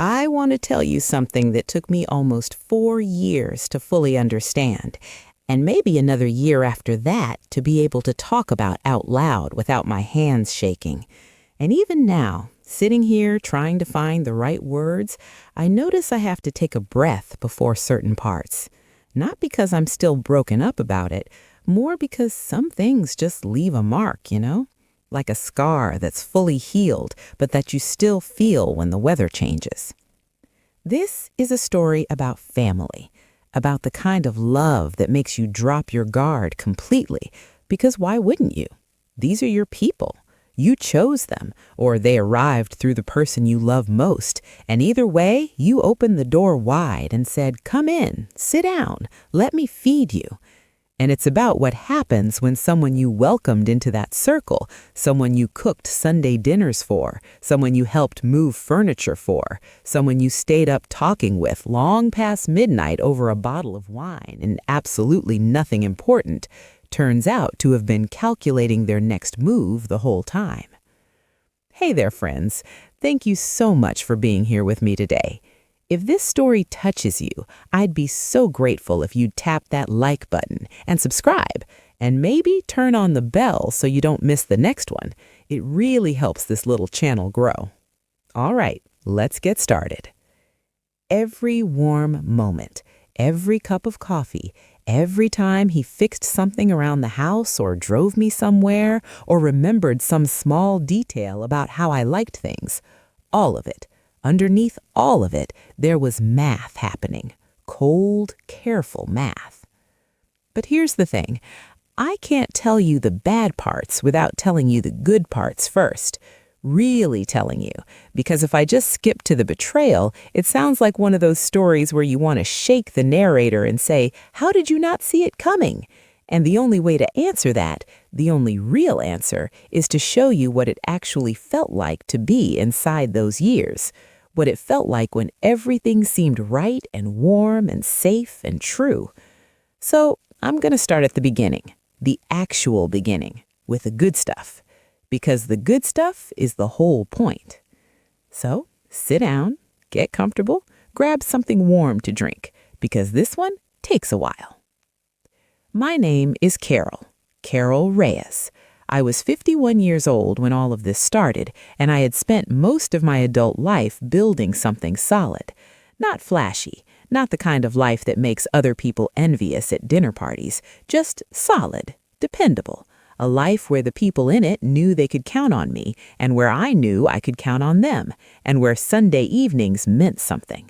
I want to tell you something that took me almost 4 years to fully understand, and maybe another year after that to be able to talk about out loud without my hands shaking. And even now, sitting here trying to find the right words, I notice I have to take a breath before certain parts. Not because I'm still broken up about it, more because some things just leave a mark, like a scar that's fully healed, but that you still feel when the weather changes. This is a story about family, about the kind of love that makes you drop your guard completely, because why wouldn't you? These are your people. You chose them, or they arrived through the person you love most, and either way, you opened the door wide and said, "Come in, sit down, let me feed you." And it's about what happens when someone you welcomed into that circle, someone you cooked Sunday dinners for, someone you helped move furniture for, someone you stayed up talking with long past midnight over a bottle of wine and absolutely nothing important, turns out to have been calculating their next move the whole time. Hey there, friends. Thank you so much for being here with me today. If this story touches you, I'd be so grateful if you'd tap that like button and subscribe, and maybe turn on the bell so you don't miss the next one. It really helps this little channel grow. All right, let's get started. Every warm moment, every cup of coffee, every time he fixed something around the house or drove me somewhere or remembered some small detail about how I liked things, all of it. Underneath all of it, there was math happening. Cold, careful math. But here's the thing. I can't tell you the bad parts without telling you the good parts first. Really telling you. Because if I just skip to the betrayal, it sounds like one of those stories where you want to shake the narrator and say, "How did you not see it coming?" And the only way to answer that, the only real answer, is to show you what it actually felt like to be inside those years. What it felt like when everything seemed right and warm and safe and true. So I'm going to start at the beginning, the actual beginning, with the good stuff, because the good stuff is the whole point. So sit down, get comfortable, grab something warm to drink, because this one takes a while. My name is Carol Reyes. I was 51 years old when all of this started, and I had spent most of my adult life building something solid. Not flashy, not the kind of life that makes other people envious at dinner parties, just solid, dependable, a life where the people in it knew they could count on me, and where I knew I could count on them, and where Sunday evenings meant something.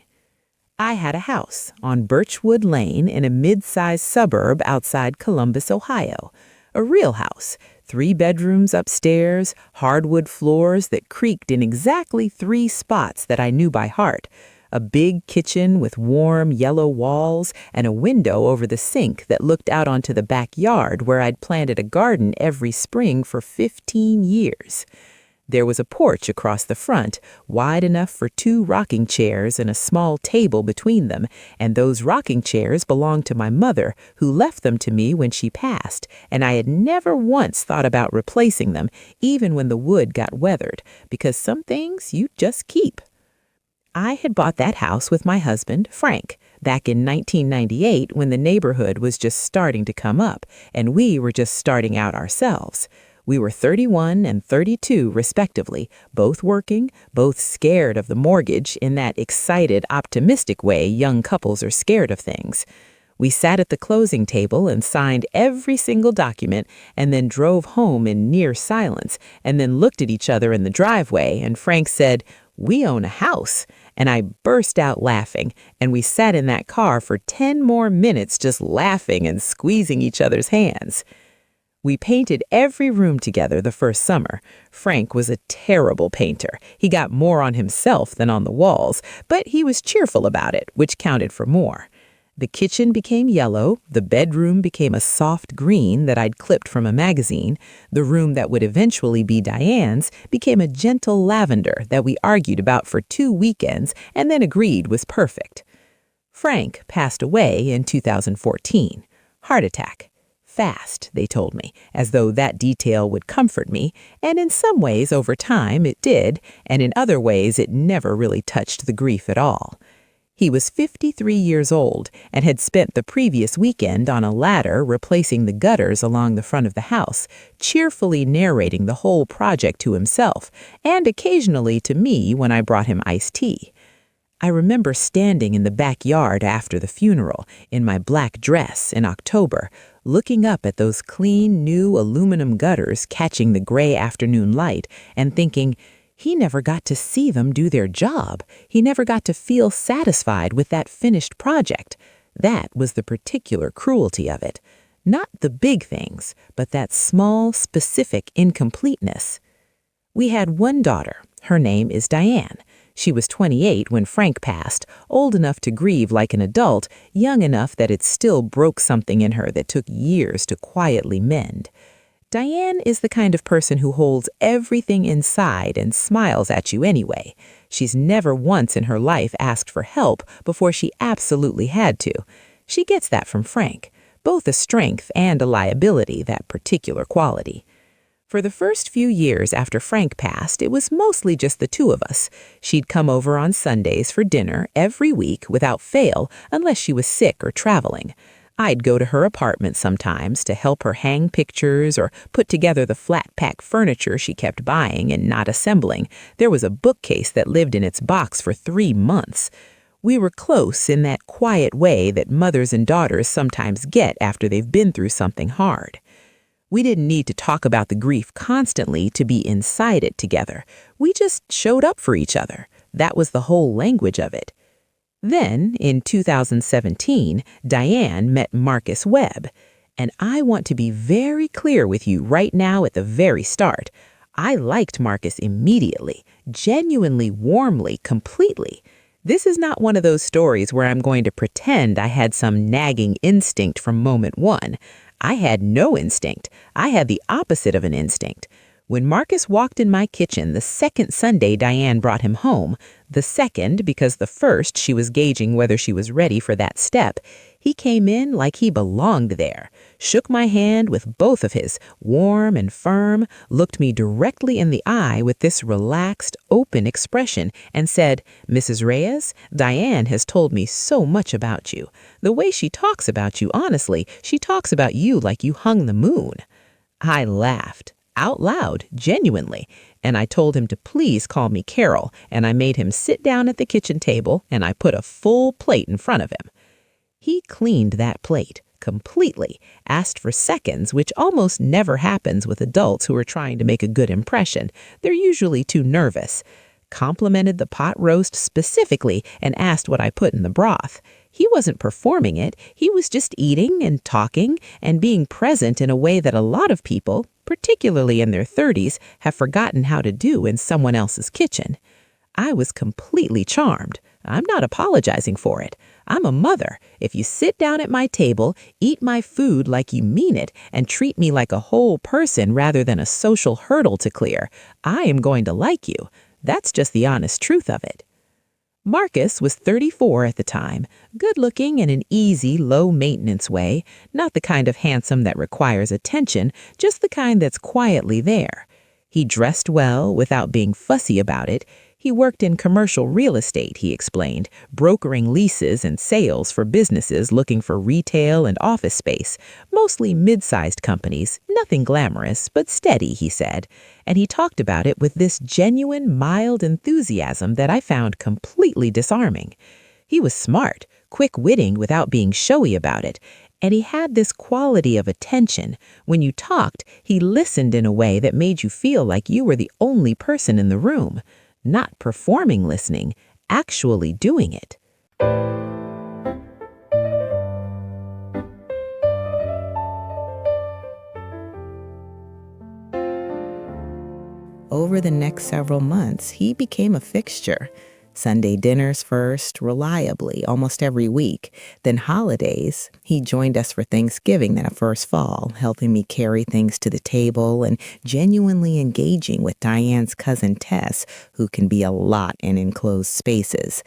I had a house on Birchwood Lane in a mid-sized suburb outside Columbus, Ohio. A real house, 3 bedrooms upstairs, hardwood floors that creaked in exactly 3 spots that I knew by heart, a big kitchen with warm yellow walls, and a window over the sink that looked out onto the backyard where I'd planted a garden every spring for 15 years. There was a porch across the front, wide enough for 2 rocking chairs and a small table between them, and those rocking chairs belonged to my mother, who left them to me when she passed, and I had never once thought about replacing them, even when the wood got weathered, because some things you just keep. I had bought that house with my husband, Frank, back in 1998 when the neighborhood was just starting to come up, and we were just starting out ourselves. We were 31 and 32, respectively, both working, both scared of the mortgage in that excited, optimistic way young couples are scared of things. We sat at the closing table and signed every single document and then drove home in near silence and then looked at each other in the driveway and Frank said, "We own a house." And I burst out laughing, and we sat in that car for 10 more minutes just laughing and squeezing each other's hands. We painted every room together the first summer. Frank was a terrible painter. He got more on himself than on the walls, but he was cheerful about it, which counted for more. The kitchen became yellow, the bedroom became a soft green that I'd clipped from a magazine, the room that would eventually be Diane's became a gentle lavender that we argued about for 2 weekends and then agreed was perfect. Frank passed away in 2014. Heart attack. fast, they told me, as though that detail would comfort me, and in some ways over time it did, and in other ways it never really touched the grief at all. He was 53 years old and had spent the previous weekend on a ladder replacing the gutters along the front of the house, cheerfully narrating the whole project to himself, and occasionally to me when I brought him iced tea. I remember standing in the backyard after the funeral, in my black dress in October, looking up at those clean, new aluminum gutters catching the gray afternoon light and thinking, he never got to see them do their job. He never got to feel satisfied with that finished project. That was the particular cruelty of it. Not the big things, but that small, specific incompleteness. We had one daughter. Her name is Diane. She was 28 when Frank passed, old enough to grieve like an adult, young enough that it still broke something in her that took years to quietly mend. Diane is the kind of person who holds everything inside and smiles at you anyway. She's never once in her life asked for help before she absolutely had to. She gets that from Frank, both a strength and a liability, that particular quality. For the first few years after Frank passed, it was mostly just the two of us. She'd come over on Sundays for dinner every week without fail, unless she was sick or traveling. I'd go to her apartment sometimes to help her hang pictures or put together the flat-pack furniture she kept buying and not assembling. There was a bookcase that lived in its box for 3 months. We were close in that quiet way that mothers and daughters sometimes get after they've been through something hard. We didn't need to talk about the grief constantly to be inside it together. We just showed up for each other. That was the whole language of it. Then, in 2017, Diane met Marcus Webb. And I want to be very clear with you right now at the very start. I liked Marcus immediately, genuinely, warmly, completely. This is not one of those stories where I'm going to pretend I had some nagging instinct from moment one. I had no instinct. I had the opposite of an instinct. When Marcus walked in my kitchen the second Sunday Diane brought him home, the second because the first she was gauging whether she was ready for that step, he came in like he belonged there, shook my hand with both of his, warm and firm, looked me directly in the eye with this relaxed, open expression, and said, "Mrs. Reyes, Diane has told me so much about you. The way she talks about you, honestly, she talks about you like you hung the moon." I laughed. Out loud, genuinely, and I told him to please call me Carol, and I made him sit down at the kitchen table, and I put a full plate in front of him. He cleaned that plate completely, asked for seconds, which almost never happens with adults who are trying to make a good impression. They're usually too nervous. Complimented the pot roast specifically and asked what I put in the broth. He wasn't performing it. He was just eating and talking and being present in a way that a lot of people, particularly in their 30s, have forgotten how to do in someone else's kitchen. I was completely charmed. I'm not apologizing for it. I'm a mother. If you sit down at my table, eat my food like you mean it, and treat me like a whole person rather than a social hurdle to clear, I am going to like you. That's just the honest truth of it. Marcus was 34 at the time, good-looking in an easy, low-maintenance way, not the kind of handsome that requires attention, just the kind that's quietly there. He dressed well without being fussy about it. He worked in commercial real estate, he explained, brokering leases and sales for businesses looking for retail and office space, mostly mid-sized companies, nothing glamorous, but steady, he said. And he talked about it with this genuine, mild enthusiasm that I found completely disarming. He was smart, quick-witting without being showy about it, and he had this quality of attention. When you talked, he listened in a way that made you feel like you were the only person in the room. Not performing listening, actually doing it. Over the next several months, he became a fixture. Sunday dinners first, reliably, almost every week. Then holidays. He joined us for Thanksgiving that first fall, helping me carry things to the table and genuinely engaging with Diane's cousin Tess, who can be a lot in enclosed spaces.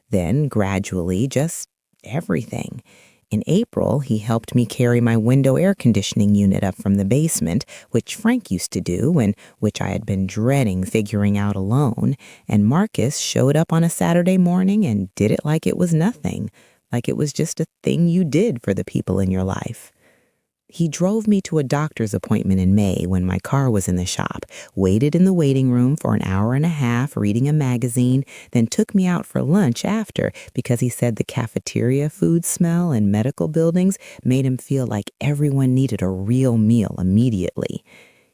Then, gradually, just everything. In April, he helped me carry my window air conditioning unit up from the basement, which Frank used to do and which I had been dreading figuring out alone. And Marcus showed up on a Saturday morning and did it like it was nothing, like it was just a thing you did for the people in your life. He drove me to a doctor's appointment in May when my car was in the shop, waited in the waiting room for an hour and a half reading a magazine, then took me out for lunch after because he said the cafeteria food smell in medical buildings made him feel like everyone needed a real meal immediately.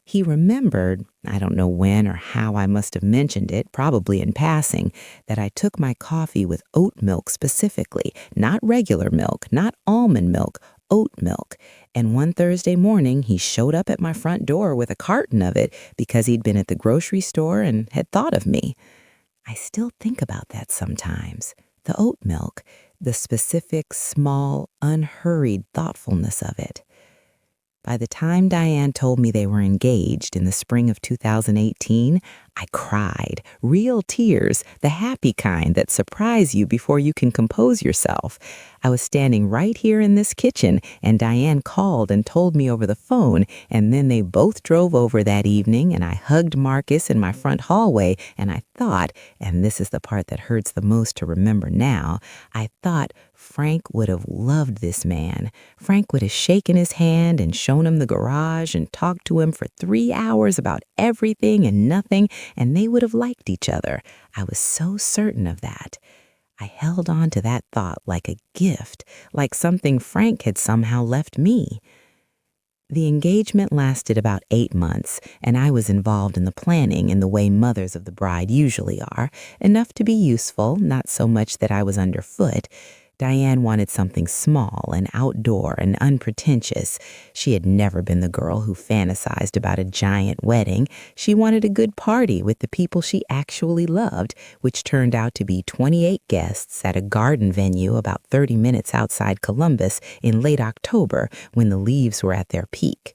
He remembered, I don't know when or how I must have mentioned it, probably in passing, that I took my coffee with oat milk specifically, not regular milk, not almond milk, oat milk. And one Thursday morning, he showed up at my front door with a carton of it because he'd been at the grocery store and had thought of me. I still think about that sometimes. The oat milk, the specific, small, unhurried thoughtfulness of it. By the time Diane told me they were engaged in the spring of 2018, I cried. Real tears, the happy kind that surprise you before you can compose yourself. I was standing right here in this kitchen, and Diane called and told me over the phone, and then they both drove over that evening, and I hugged Marcus in my front hallway, and I thought, and this is the part that hurts the most to remember now, I thought Frank would have loved this man. Frank would have shaken his hand and shown him the garage and talked to him for 3 hours about everything and nothing, and they would have liked each other. I was so certain of that. I held on to that thought like a gift, like something Frank had somehow left me. The engagement lasted about 8 months, and I was involved in the planning in the way mothers of the bride usually are, enough to be useful, not so much that I was underfoot. Diane wanted something small and outdoor and unpretentious. She had never been the girl who fantasized about a giant wedding. She wanted a good party with the people she actually loved, which turned out to be 28 guests at a garden venue about 30 minutes outside Columbus in late October when the leaves were at their peak.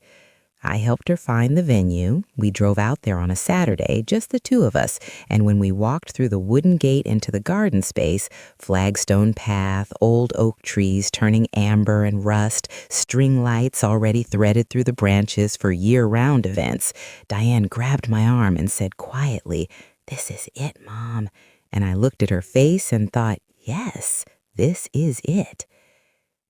I helped her find the venue. We drove out there on a Saturday, just the two of us, and when we walked through the wooden gate into the garden space, flagstone path, old oak trees turning amber and rust, string lights already threaded through the branches for year-round events, Diane grabbed my arm and said quietly, "This is it, Mom." And I looked at her face and thought, yes, this is it.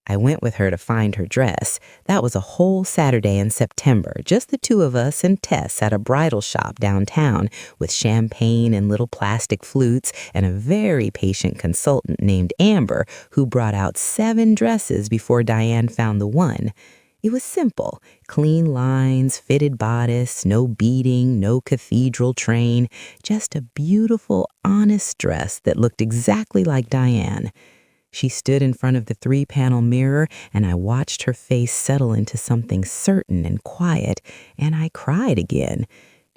I went with her to find her dress. That was a whole Saturday in September, just the two of us and Tess at a bridal shop downtown with champagne and little plastic flutes and a very patient consultant named Amber who brought out 7 dresses before Diane found the one. It was simple, clean lines, fitted bodice, no beading, no cathedral train, just a beautiful, honest dress that looked exactly like Diane. She stood in front of the 3-panel mirror, and I watched her face settle into something certain and quiet, and I cried again.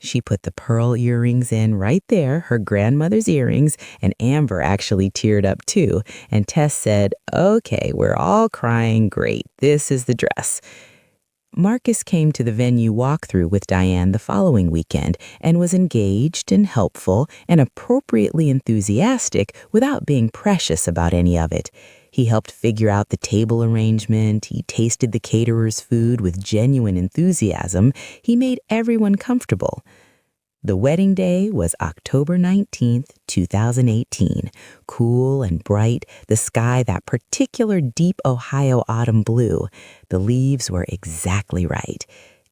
She put the pearl earrings in right there, her grandmother's earrings, and Amber actually teared up too, and Tess said, "Okay, we're all crying, great, this is the dress." Marcus came to the venue walkthrough with Diane the following weekend and was engaged and helpful and appropriately enthusiastic without being precious about any of it. He helped figure out the table arrangement. He tasted the caterer's food with genuine enthusiasm. He made everyone comfortable. The wedding day was October 19th, 2018. Cool and bright, the sky that particular deep Ohio autumn blue. The leaves were exactly right.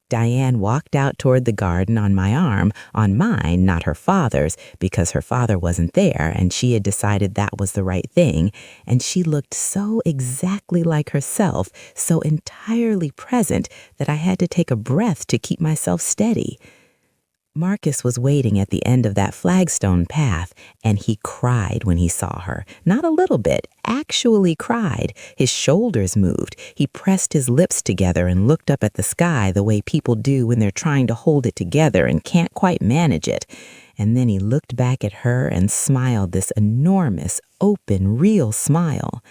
Diane walked out toward the garden on my arm, on mine, not her father's, because her father wasn't there and she had decided that was the right thing, and she looked so exactly like herself, so entirely present that I had to take a breath to keep myself steady. Marcus was waiting at the end of that flagstone path, and he cried when he saw her. Not a little bit, actually cried. His shoulders moved. He pressed his lips together and looked up at the sky the way people do when they're trying to hold it together and can't quite manage it. And then he looked back at her and smiled this enormous, open, real smile.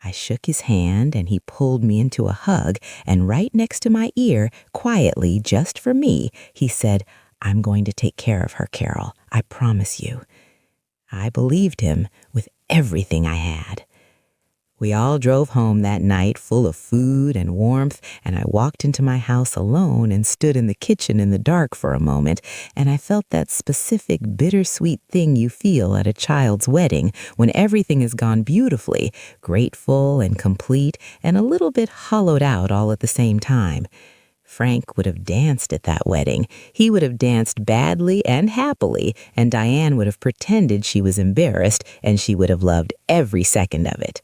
I shook his hand, and he pulled me into a hug, and right next to my ear, quietly, just for me, he said, "I'm going to take care of her, Carol. I promise you." I believed him with everything I had. We all drove home that night full of food and warmth, and I walked into my house alone and stood in the kitchen in the dark for a moment, and I felt that specific bittersweet thing you feel at a child's wedding when everything has gone beautifully, grateful and complete, and a little bit hollowed out all at the same time. Frank would have danced at that wedding. He would have danced badly and happily, and Diane would have pretended she was embarrassed, and she would have loved every second of it.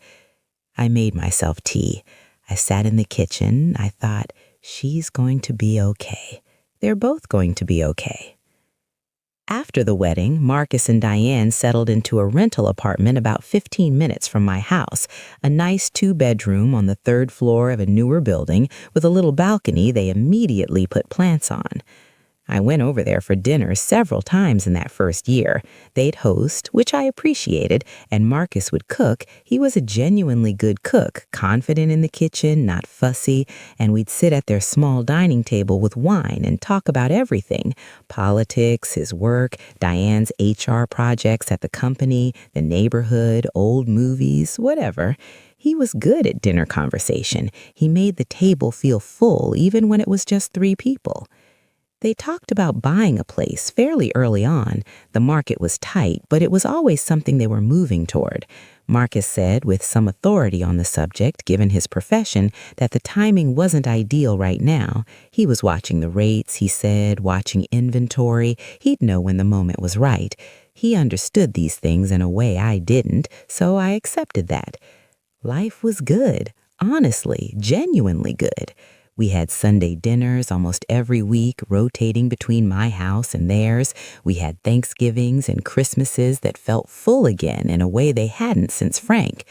I made myself tea. I sat in the kitchen. I thought, she's going to be okay. They're both going to be okay. After the wedding, Marcus and Diane settled into a rental apartment about 15 minutes from my house, a nice 2-bedroom on the 3rd floor of a newer building with a little balcony they immediately put plants on. I went over there for dinner several times in that first year. They'd host, which I appreciated, and Marcus would cook. He was a genuinely good cook, confident in the kitchen, not fussy, and we'd sit at their small dining table with wine and talk about everything: politics, his work, Diane's HR projects at the company, the neighborhood, old movies, whatever. He was good at dinner conversation. He made the table feel full even when it was just 3 people. They talked about buying a place fairly early on. The market was tight, but it was always something they were moving toward. Marcus said, with some authority on the subject, given his profession, that the timing wasn't ideal right now. He was watching the rates, he said, watching inventory. He'd know when the moment was right. He understood these things in a way I didn't, so I accepted that. Life was good, honestly, genuinely good. We had Sunday dinners almost every week, rotating between my house and theirs. We had Thanksgivings and Christmases that felt full again in a way they hadn't since Frank.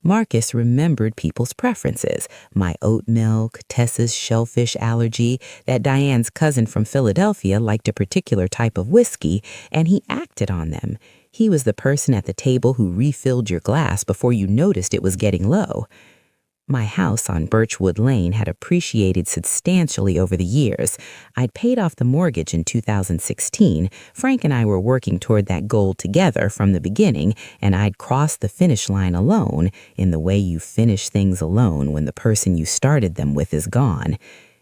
Marcus remembered people's preferences: my oat milk, Tessa's shellfish allergy, that Diane's cousin from Philadelphia liked a particular type of whiskey, and he acted on them. He was the person at the table who refilled your glass before you noticed it was getting low. My house on Birchwood Lane had appreciated substantially over the years. I'd paid off the mortgage in 2016. Frank and I were working toward that goal together from the beginning, and I'd crossed the finish line alone, in the way you finish things alone when the person you started them with is gone.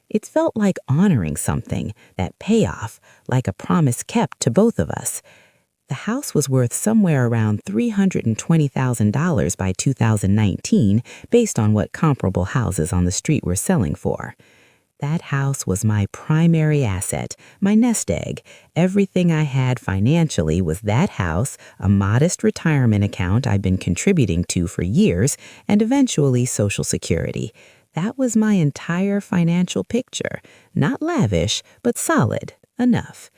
It felt like honoring something, that payoff, like a promise kept to both of us. The house was worth somewhere around $320,000 by 2019, based on what comparable houses on the street were selling for. That house was my primary asset, my nest egg. Everything I had financially was that house, a modest retirement account I'd been contributing to for years, and eventually Social Security. That was my entire financial picture. Not lavish, but solid, enough.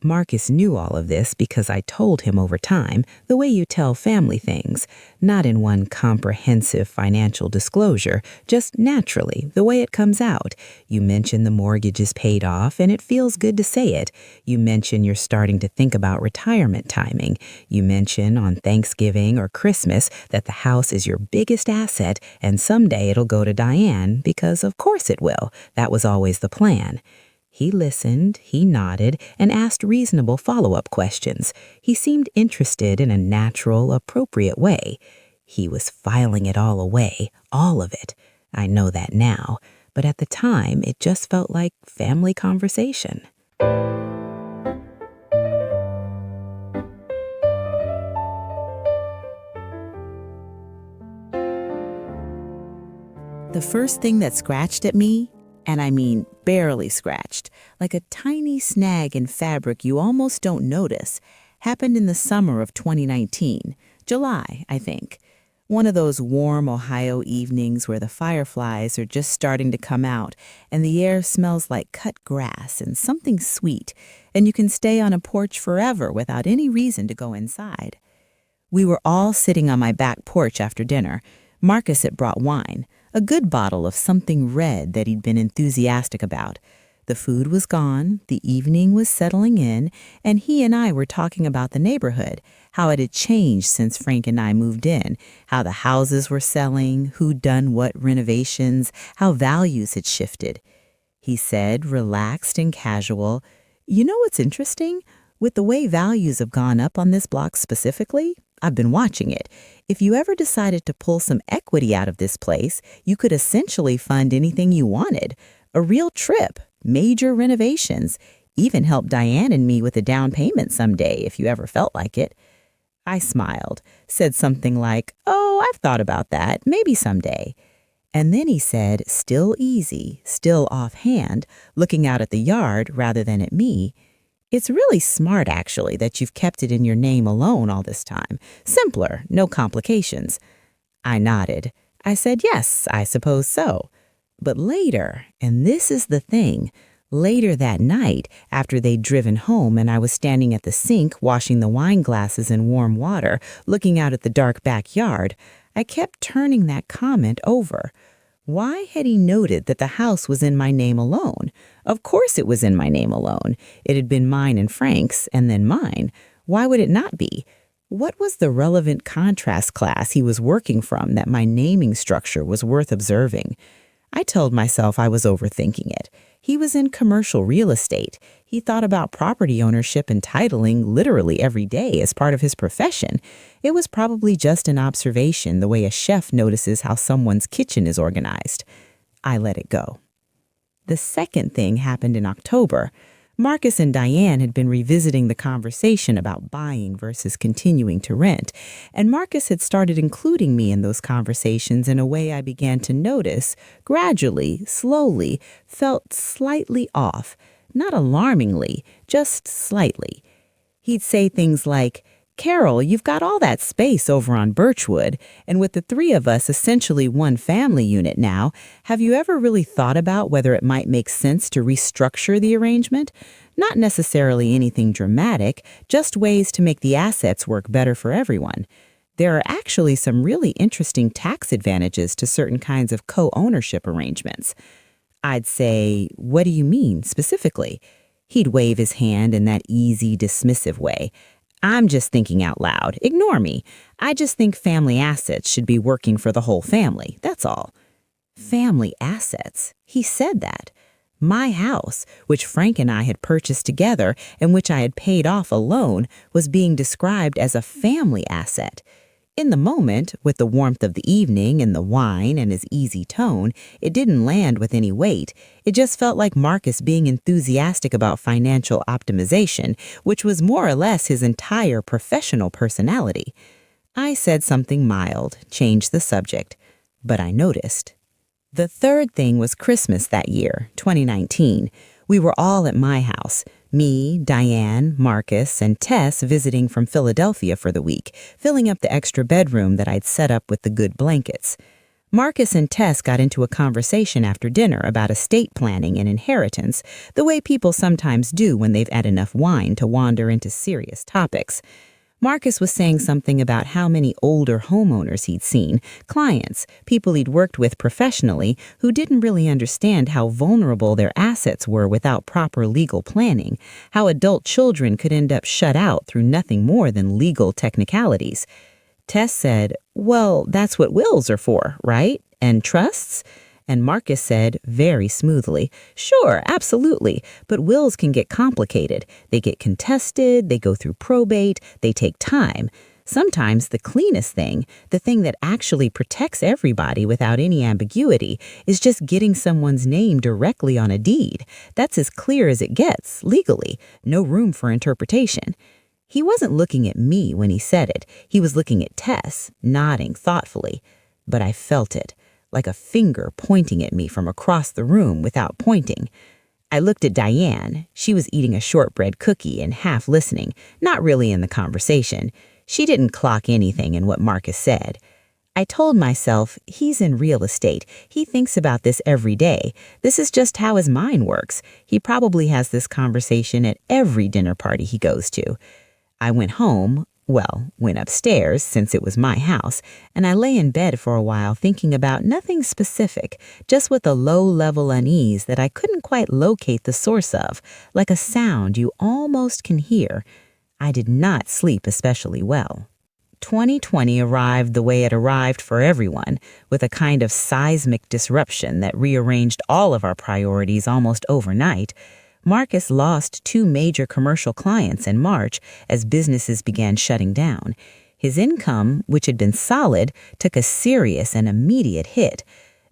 Marcus knew all of this because I told him over time, the way you tell family things, not in one comprehensive financial disclosure, just naturally, the way it comes out. You mention the mortgage is paid off, and it feels good to say it. You mention you're starting to think about retirement timing. You mention on Thanksgiving or Christmas that the house is your biggest asset, and someday it'll go to Diane, because of course it will. That was always the plan. He listened, he nodded, and asked reasonable follow-up questions. He seemed interested in a natural, appropriate way. He was filing it all away, all of it. I know that now, but at the time, it just felt like family conversation. The first thing that scratched at me, and I mean barely scratched, like a tiny snag in fabric you almost don't notice, happened in the summer of 2019, July, I think. One of those warm Ohio evenings where the fireflies are just starting to come out and the air smells like cut grass and something sweet, and you can stay on a porch forever without any reason to go inside. We were all sitting on my back porch after dinner. Marcus had brought wine, a good bottle of something red that he'd been enthusiastic about. The food was gone, the evening was settling in, and he and I were talking about the neighborhood, how it had changed since Frank and I moved in, how the houses were selling, who'd done what renovations, how values had shifted. He said, relaxed and casual, "You know what's interesting? With the way values have gone up on this block specifically, I've been watching it. If you ever decided to pull some equity out of this place, you could essentially fund anything you wanted. A real trip, major renovations, even help Diane and me with a down payment someday if you ever felt like it. I smiled, said something like, "Oh, I've thought about that, maybe someday." And then he said, still easy, still offhand, looking out at the yard rather than at me, "It's really smart, actually, that you've kept it in your name alone all this time. Simpler, no complications." I nodded. I said, "Yes, I suppose so." But later, and this is the thing, later that night, after they'd driven home and I was standing at the sink washing the wine glasses in warm water, looking out at the dark backyard, I kept turning that comment over. Why had he noted that the house was in my name alone? Of course it was in my name alone. It had been mine and Frank's, and then mine. Why would it not be? What was the relevant contrast class he was working from that my naming structure was worth observing? I told myself I was overthinking it. He was in commercial real estate. He thought about property ownership and titling literally every day as part of his profession. It was probably just an observation, the way a chef notices how someone's kitchen is organized. I let it go. The second thing happened in October. Marcus and Diane had been revisiting the conversation about buying versus continuing to rent, and Marcus had started including me in those conversations in a way I began to notice, gradually, slowly, felt slightly off. Not alarmingly, just slightly. He'd say things like, "Carol, you've got all that space over on Birchwood, and with the three of us essentially one family unit now, have you ever really thought about whether it might make sense to restructure the arrangement? Not necessarily anything dramatic, just ways to make the assets work better for everyone. There are actually some really interesting tax advantages to certain kinds of co-ownership arrangements." I'd say, "What do you mean, specifically?" He'd wave his hand in that easy, dismissive way. "I'm just thinking out loud. Ignore me. I just think family assets should be working for the whole family. That's all." Family assets? He said that. My house, which Frank and I had purchased together and which I had paid off alone, was being described as a family asset. In the moment, with the warmth of the evening and the wine and his easy tone, it didn't land with any weight. It just felt like Marcus being enthusiastic about financial optimization, which was more or less his entire professional personality. I said something mild, changed the subject, but I noticed. The third thing was Christmas that year, 2019. We were all at my house. Me, Diane, Marcus, and Tess visiting from Philadelphia for the week, filling up the extra bedroom that I'd set up with the good blankets. Marcus and Tess got into a conversation after dinner about estate planning and inheritance, the way people sometimes do when they've had enough wine to wander into serious topics. Marcus was saying something about how many older homeowners he'd seen, clients, people he'd worked with professionally, who didn't really understand how vulnerable their assets were without proper legal planning, how adult children could end up shut out through nothing more than legal technicalities. Tess said, "Well, that's what wills are for, right? And trusts?" And Marcus said, very smoothly, "Sure, absolutely, but wills can get complicated. They get contested, they go through probate, they take time. Sometimes the cleanest thing, the thing that actually protects everybody without any ambiguity, is just getting someone's name directly on a deed. That's as clear as it gets, legally, no room for interpretation." He wasn't looking at me when he said it. He was looking at Tess, nodding thoughtfully. But I felt it, like a finger pointing at me from across the room without pointing. I looked at Diane. She was eating a shortbread cookie and half listening, not really in the conversation. She didn't clock anything in what Marcus said. I told myself, he's in real estate. He thinks about this every day. This is just how his mind works. He probably has this conversation at every dinner party he goes to. I went home. Went upstairs, since it was my house, and I lay in bed for a while thinking about nothing specific, just with a low-level unease that I couldn't quite locate the source of, like a sound you almost can hear. I did not sleep especially well. 2020 arrived the way it arrived for everyone, with a kind of seismic disruption that rearranged all of our priorities almost overnight. Marcus lost 2 major commercial clients in March as businesses began shutting down. His income, which had been solid, took a serious and immediate hit.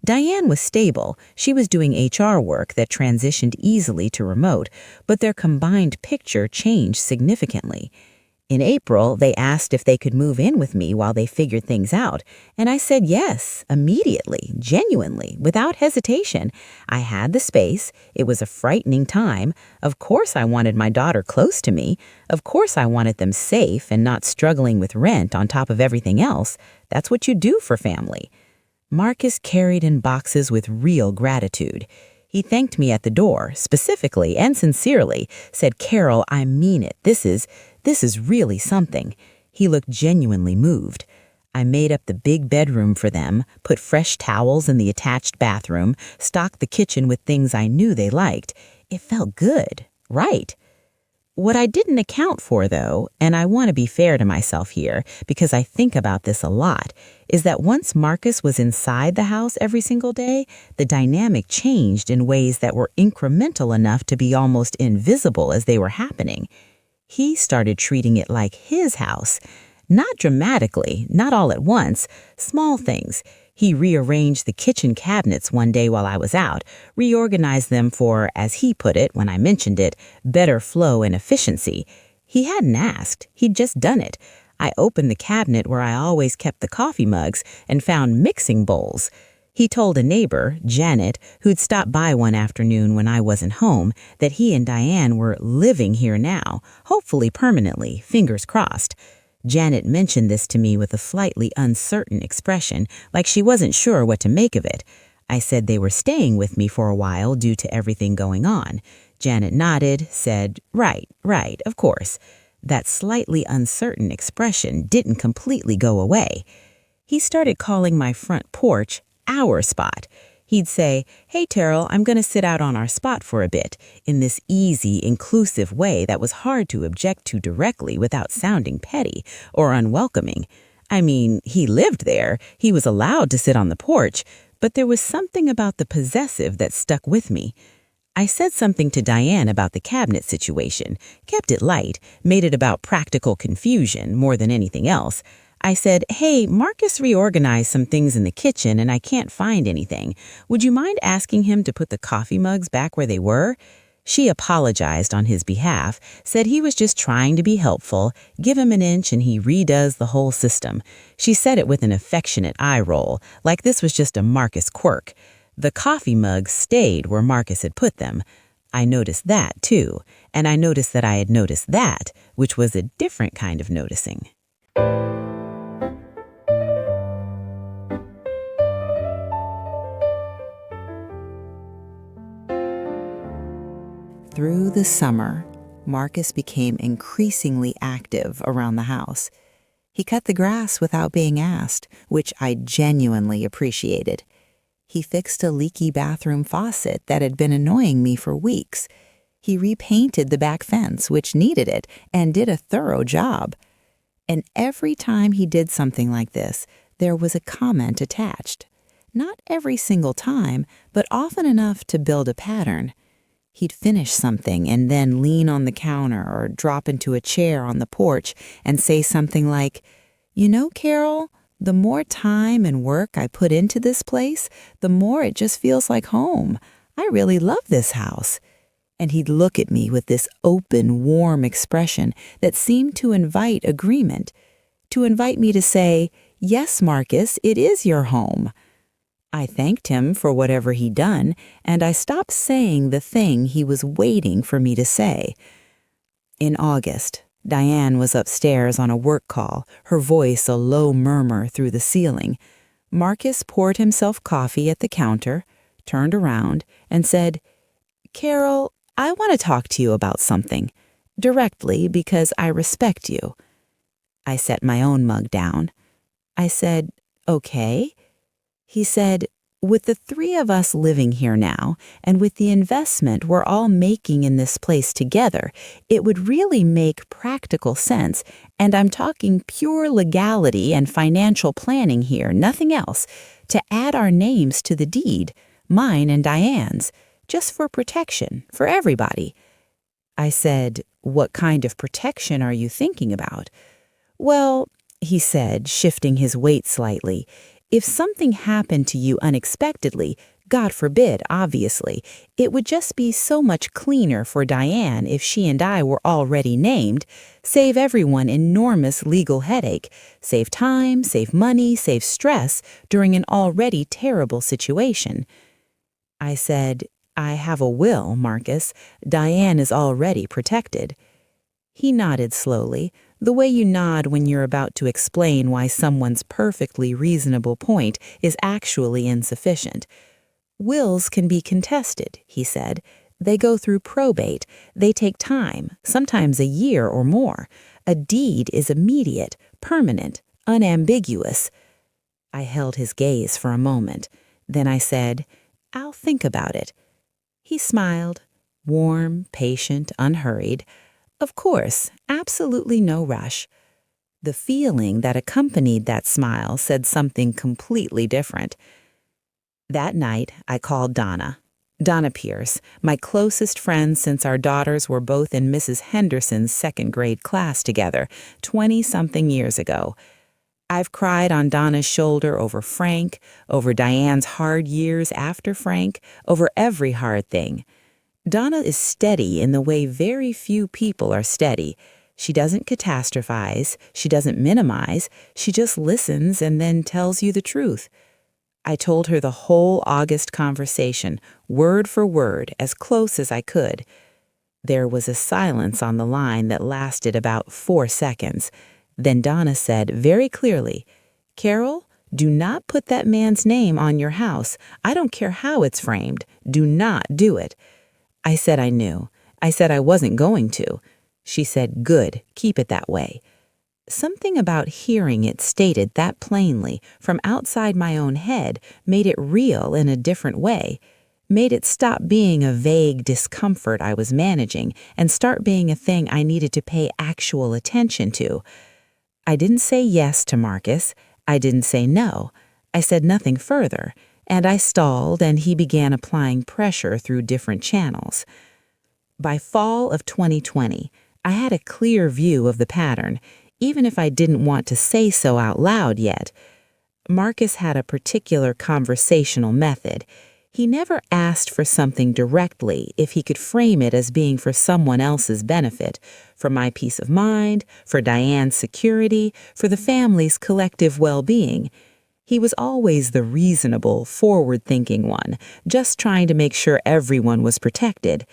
Diane was stable. She was doing HR work that transitioned easily to remote, but their combined picture changed significantly. In April, they asked if they could move in with me while they figured things out, and I said yes, immediately, genuinely, without hesitation. I had the space. It was a frightening time. Of course I wanted my daughter close to me. Of course I wanted them safe and not struggling with rent on top of everything else. That's what you do for family. Marcus carried in boxes with real gratitude. He thanked me at the door, specifically and sincerely, said, "Carol, I mean it. This is really something." He looked genuinely moved. I made up the big bedroom for them, put fresh towels in the attached bathroom, stocked the kitchen with things I knew they liked. It felt good, right? What I didn't account for, though, and I want to be fair to myself here because I think about this a lot, is that once Marcus was inside the house every single day, the dynamic changed in ways that were incremental enough to be almost invisible as they were happening. He started treating it like his house. Not dramatically, not all at once, small things. He rearranged the kitchen cabinets one day while I was out, reorganized them for, as he put it when I mentioned it, better flow and efficiency. He hadn't asked, he'd just done it. I opened the cabinet where I always kept the coffee mugs and found mixing bowls. He told a neighbor, Janet, who'd stopped by one afternoon when I wasn't home, that he and Diane were living here now, hopefully permanently, fingers crossed. Janet mentioned this to me with a slightly uncertain expression, like she wasn't sure what to make of it. I said they were staying with me for a while due to everything going on. Janet nodded, said, right, of course. That slightly uncertain expression didn't completely go away. He started calling my front porch our spot. He'd say, "Hey, Terrell, I'm going to sit out on our spot for a bit," in this easy, inclusive way that was hard to object to directly without sounding petty or unwelcoming. I mean, he lived there. He was allowed to sit on the porch, but there was something about the possessive that stuck with me. I said something to Diane about the cabinet situation, kept it light, made it about practical confusion more than anything else. I said, "Hey, Marcus reorganized some things in the kitchen and I can't find anything. Would you mind asking him to put the coffee mugs back where they were?" She apologized on his behalf, said he was just trying to be helpful, give him an inch and he redoes the whole system. She said it with an affectionate eye roll, like this was just a Marcus quirk. The coffee mugs stayed where Marcus had put them. I noticed that, too, and I noticed that I had noticed that, which was a different kind of noticing. Through the summer, Marcus became increasingly active around the house. He cut the grass without being asked, which I genuinely appreciated. He fixed a leaky bathroom faucet that had been annoying me for weeks. He repainted the back fence, which needed it, and did a thorough job. And every time he did something like this, there was a comment attached. Not every single time, but often enough to build a pattern. He'd finish something and then lean on the counter or drop into a chair on the porch and say something like, "You know, Carol, the more time and work I put into this place, the more it just feels like home. I really love this house." And he'd look at me with this open, warm expression that seemed to invite agreement, to invite me to say, "Yes, Marcus, it is your home." I thanked him for whatever he'd done, and I stopped saying the thing he was waiting for me to say. In August, Diane was upstairs on a work call, her voice a low murmur through the ceiling. Marcus poured himself coffee at the counter, turned around, and said, "Carol, I want to talk to you about something, directly because I respect you." I set my own mug down. I said, "Okay." He said, "With the three of us living here now, and with the investment we're all making in this place together, it would really make practical sense, and I'm talking pure legality and financial planning here, nothing else, to add our names to the deed, mine and Diane's, just for protection, for everybody." I said, "What kind of protection are you thinking about?" "Well, he said, shifting his weight slightly. If something happened to you unexpectedly, God forbid, obviously, it would just be so much cleaner for Diane if she and I were already named, save everyone enormous legal headache, save time, save money, save stress during an already terrible situation. I said, I have a will, Marcus. Diane is already protected. He nodded slowly, the way you nod when you're about to explain why someone's perfectly reasonable point is actually insufficient. Wills can be contested, he said. They go through probate. They take time, sometimes a year or more. A deed is immediate, permanent, unambiguous. I held his gaze for a moment. Then I said, I'll think about it. He smiled, warm, patient, unhurried. Of course, absolutely no rush. The feeling that accompanied that smile said something completely different. That night, I called Donna. Donna Pierce, my closest friend since our daughters were both in Mrs. Henderson's second-grade class together, 20-something years ago. I've cried on Donna's shoulder over Frank, over Diane's hard years after Frank, over every hard thing. Donna is steady in the way very few people are steady. She doesn't catastrophize, she doesn't minimize, she just listens and then tells you the truth. I told her the whole August conversation, word for word, as close as I could. There was a silence on the line that lasted about 4 seconds. Then Donna said very clearly, Carol, do not put that man's name on your house. I don't care how it's framed. Do not do it. I said I knew. I said I wasn't going to. She said, good, keep it that way. Something about hearing it stated that plainly from outside my own head made it real in a different way, made it stop being a vague discomfort I was managing and start being a thing I needed to pay actual attention to. I didn't say yes to Marcus. I didn't say no. I said nothing further, and I stalled and he began applying pressure through different channels. By fall of 2020, I had a clear view of the pattern, even if I didn't want to say so out loud yet. Marcus had a particular conversational method. He never asked for something directly if he could frame it as being for someone else's benefit, for my peace of mind, for Diane's security, for the family's collective well-being. He was always the reasonable, forward-thinking one, just trying to make sure everyone was protected.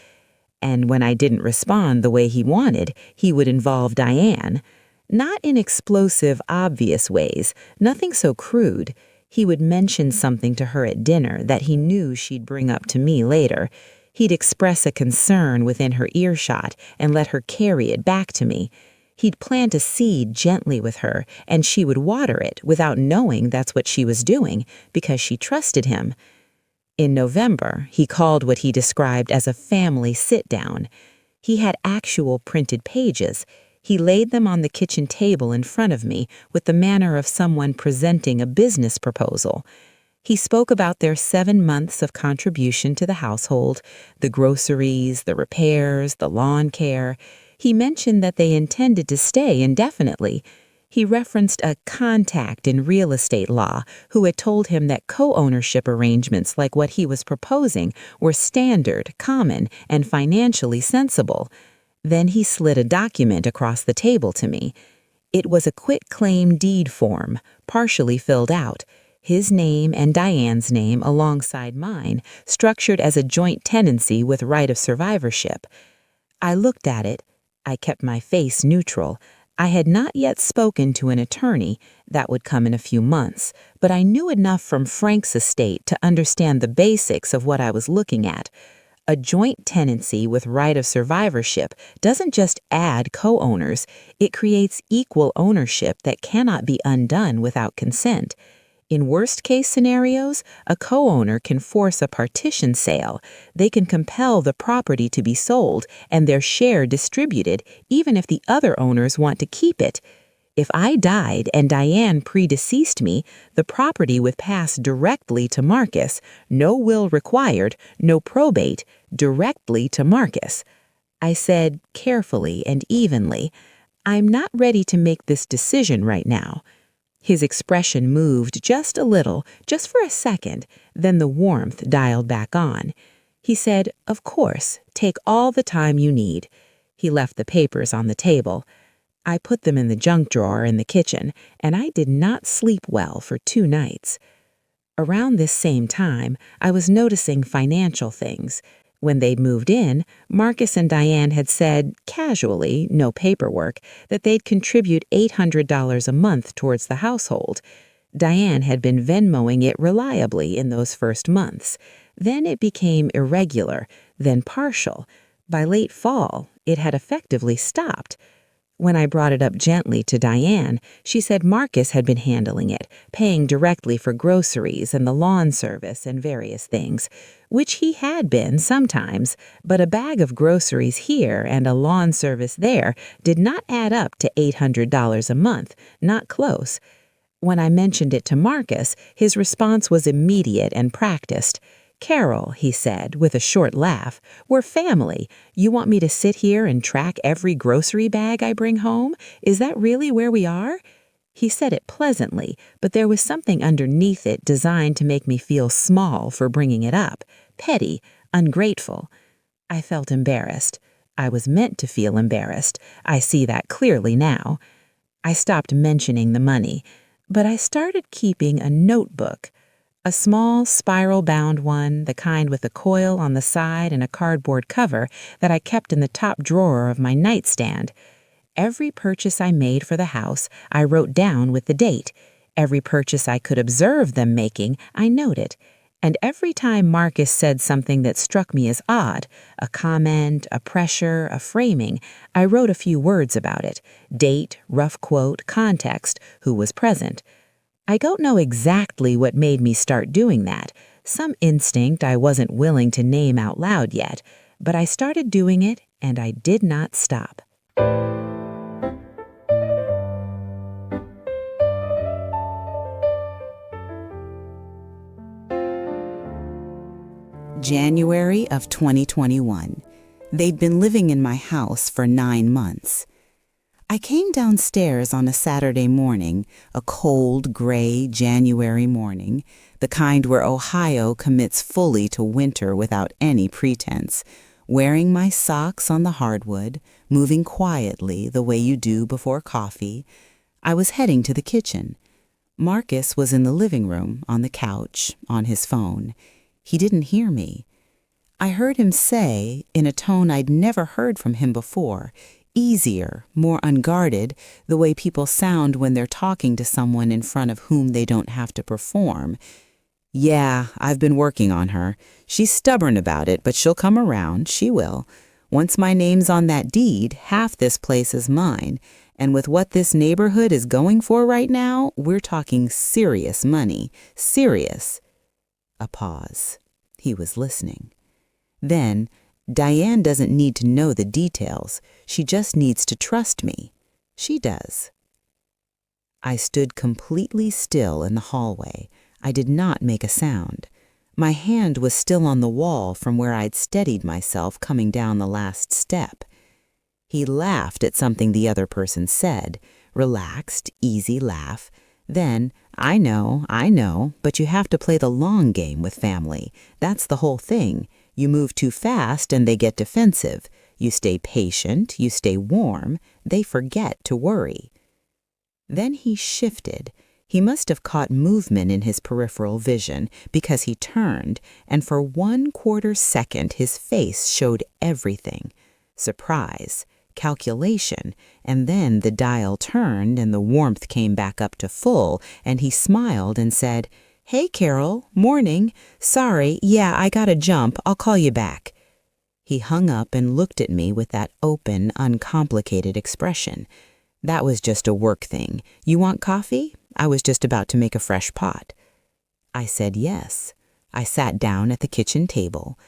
And when I didn't respond the way he wanted, he would involve Diane. Not in explosive, obvious ways, nothing so crude. He would mention something to her at dinner that he knew she'd bring up to me later. He'd express a concern within her earshot and let her carry it back to me. He'd plant a seed gently with her, and she would water it without knowing that's what she was doing, because she trusted him. In November, he called what he described as a family sit-down. He had actual printed pages. He laid them on the kitchen table in front of me with the manner of someone presenting a business proposal. He spoke about their 7 months of contribution to the household, the groceries, the repairs, the lawn care. He mentioned that they intended to stay indefinitely. He referenced a contact in real estate law who had told him that co-ownership arrangements like what he was proposing were standard, common, and financially sensible. Then he slid a document across the table to me. It was a quitclaim deed form, partially filled out, his name and Diane's name alongside mine, structured as a joint tenancy with right of survivorship. I looked at it. I kept my face neutral. I had not yet spoken to an attorney. That would come in a few months, but I knew enough from Frank's estate to understand the basics of what I was looking at. A joint tenancy with right of survivorship doesn't just add co-owners, it creates equal ownership that cannot be undone without consent. In worst-case scenarios, a co-owner can force a partition sale. They can compel the property to be sold and their share distributed even if the other owners want to keep it. If I died and Diane predeceased me, the property would pass directly to Marcus, no will required, no probate, directly to Marcus. I said carefully and evenly, I'm not ready to make this decision right now. His expression moved just a little, just for a second, then the warmth dialed back on. He said, "Of course, take all the time you need." He left the papers on the table. I put them in the junk drawer in the kitchen, and I did not sleep well for 2 nights. Around this same time, I was noticing financial things. When they'd moved in, Marcus and Diane had said, casually, no paperwork, that they'd contribute $800 a month towards the household. Diane had been Venmoing it reliably in those first months. Then it became irregular, then partial. By late fall, it had effectively stopped. When I brought it up gently to Diane, she said Marcus had been handling it, paying directly for groceries and the lawn service and various things, which he had been sometimes, but a bag of groceries here and a lawn service there did not add up to $800 a month, not close. When I mentioned it to Marcus, his response was immediate and practiced. "Carol," he said, with a short laugh, "we're family. You want me to sit here and track every grocery bag I bring home? Is that really where we are?" He said it pleasantly, but there was something underneath it designed to make me feel small for bringing it up, petty, ungrateful. I felt embarrassed. I was meant to feel embarrassed. I see that clearly now. I stopped mentioning the money, but I started keeping a notebook. A small, spiral-bound one, the kind with a coil on the side and a cardboard cover that I kept in the top drawer of my nightstand. Every purchase I made for the house, I wrote down with the date. Every purchase I could observe them making, I noted. And every time Marcus said something that struck me as odd, a comment, a pressure, a framing, I wrote a few words about it. Date, rough quote, context, who was present. I don't know exactly what made me start doing that. Some instinct I wasn't willing to name out loud yet, but I started doing it and I did not stop. January of 2021. They'd been living in my house for 9 months. I came downstairs on a Saturday morning, a cold, gray January morning, the kind where Ohio commits fully to winter without any pretense, wearing my socks on the hardwood, moving quietly the way you do before coffee. I was heading to the kitchen. Marcus was in the living room, on the couch, on his phone. He didn't hear me. I heard him say, in a tone I'd never heard from him before, easier, more unguarded, the way people sound when they're talking to someone in front of whom they don't have to perform. "Yeah, I've been working on her. She's stubborn about it, but she'll come around. She will. Once my name's on that deed, half this place is mine. And with what this neighborhood is going for right now, we're talking serious money. Serious." A pause. He was listening. Then, "Diane doesn't need to know the details. She just needs to trust me. She does." I stood completely still in the hallway. I did not make a sound. My hand was still on the wall from where I'd steadied myself coming down the last step. He laughed at something the other person said, relaxed, easy laugh. Then, I know, but you have to play the long game with family. That's the whole thing. You move too fast and they get defensive. You stay patient, you stay warm, they forget to worry." Then he shifted. He must have caught movement in his peripheral vision because he turned, and for 1/4 second his face showed everything. Surprise, calculation, and then the dial turned and the warmth came back up to full, and he smiled and said, "Hey, Carol, morning. Sorry, yeah, I gotta jump. I'll call you back." He hung up and looked at me with that open, uncomplicated expression. "That was just a work thing. You want coffee? I was just about to make a fresh pot." I said yes. I sat down at the kitchen table.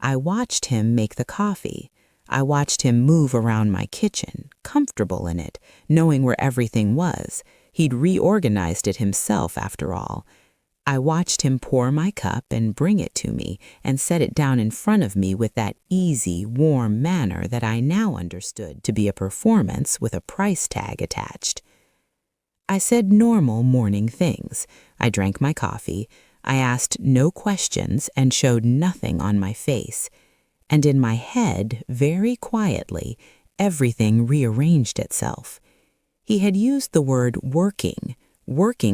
I watched him make the coffee. I watched him move around my kitchen, comfortable in it, knowing where everything was. He'd reorganized it himself, after all. I watched him pour my cup and bring it to me and set it down in front of me with that easy, warm manner that I now understood to be a performance with a price tag attached. I said normal morning things. I drank my coffee. I asked no questions and showed nothing on my face. And in my head, very quietly, everything rearranged itself. He had used the word working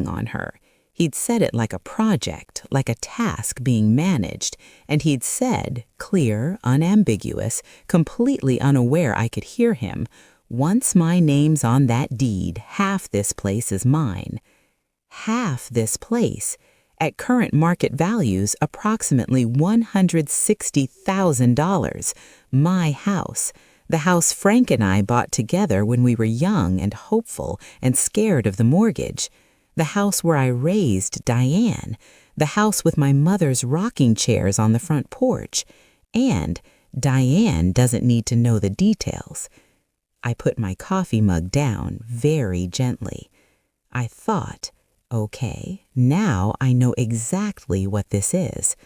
on her. He'd said it like a project, like a task being managed, and he'd said, clear, unambiguous, completely unaware I could hear him, once my name's on that deed, half this place is mine. Half this place. At current market values, approximately $160,000. My house. The house Frank and I bought together when we were young and hopeful and scared of the mortgage. The house where I raised Diane. The house with my mother's rocking chairs on the front porch. And Diane doesn't need to know the details. I put my coffee mug down very gently. I thought, okay, now I know exactly what this is.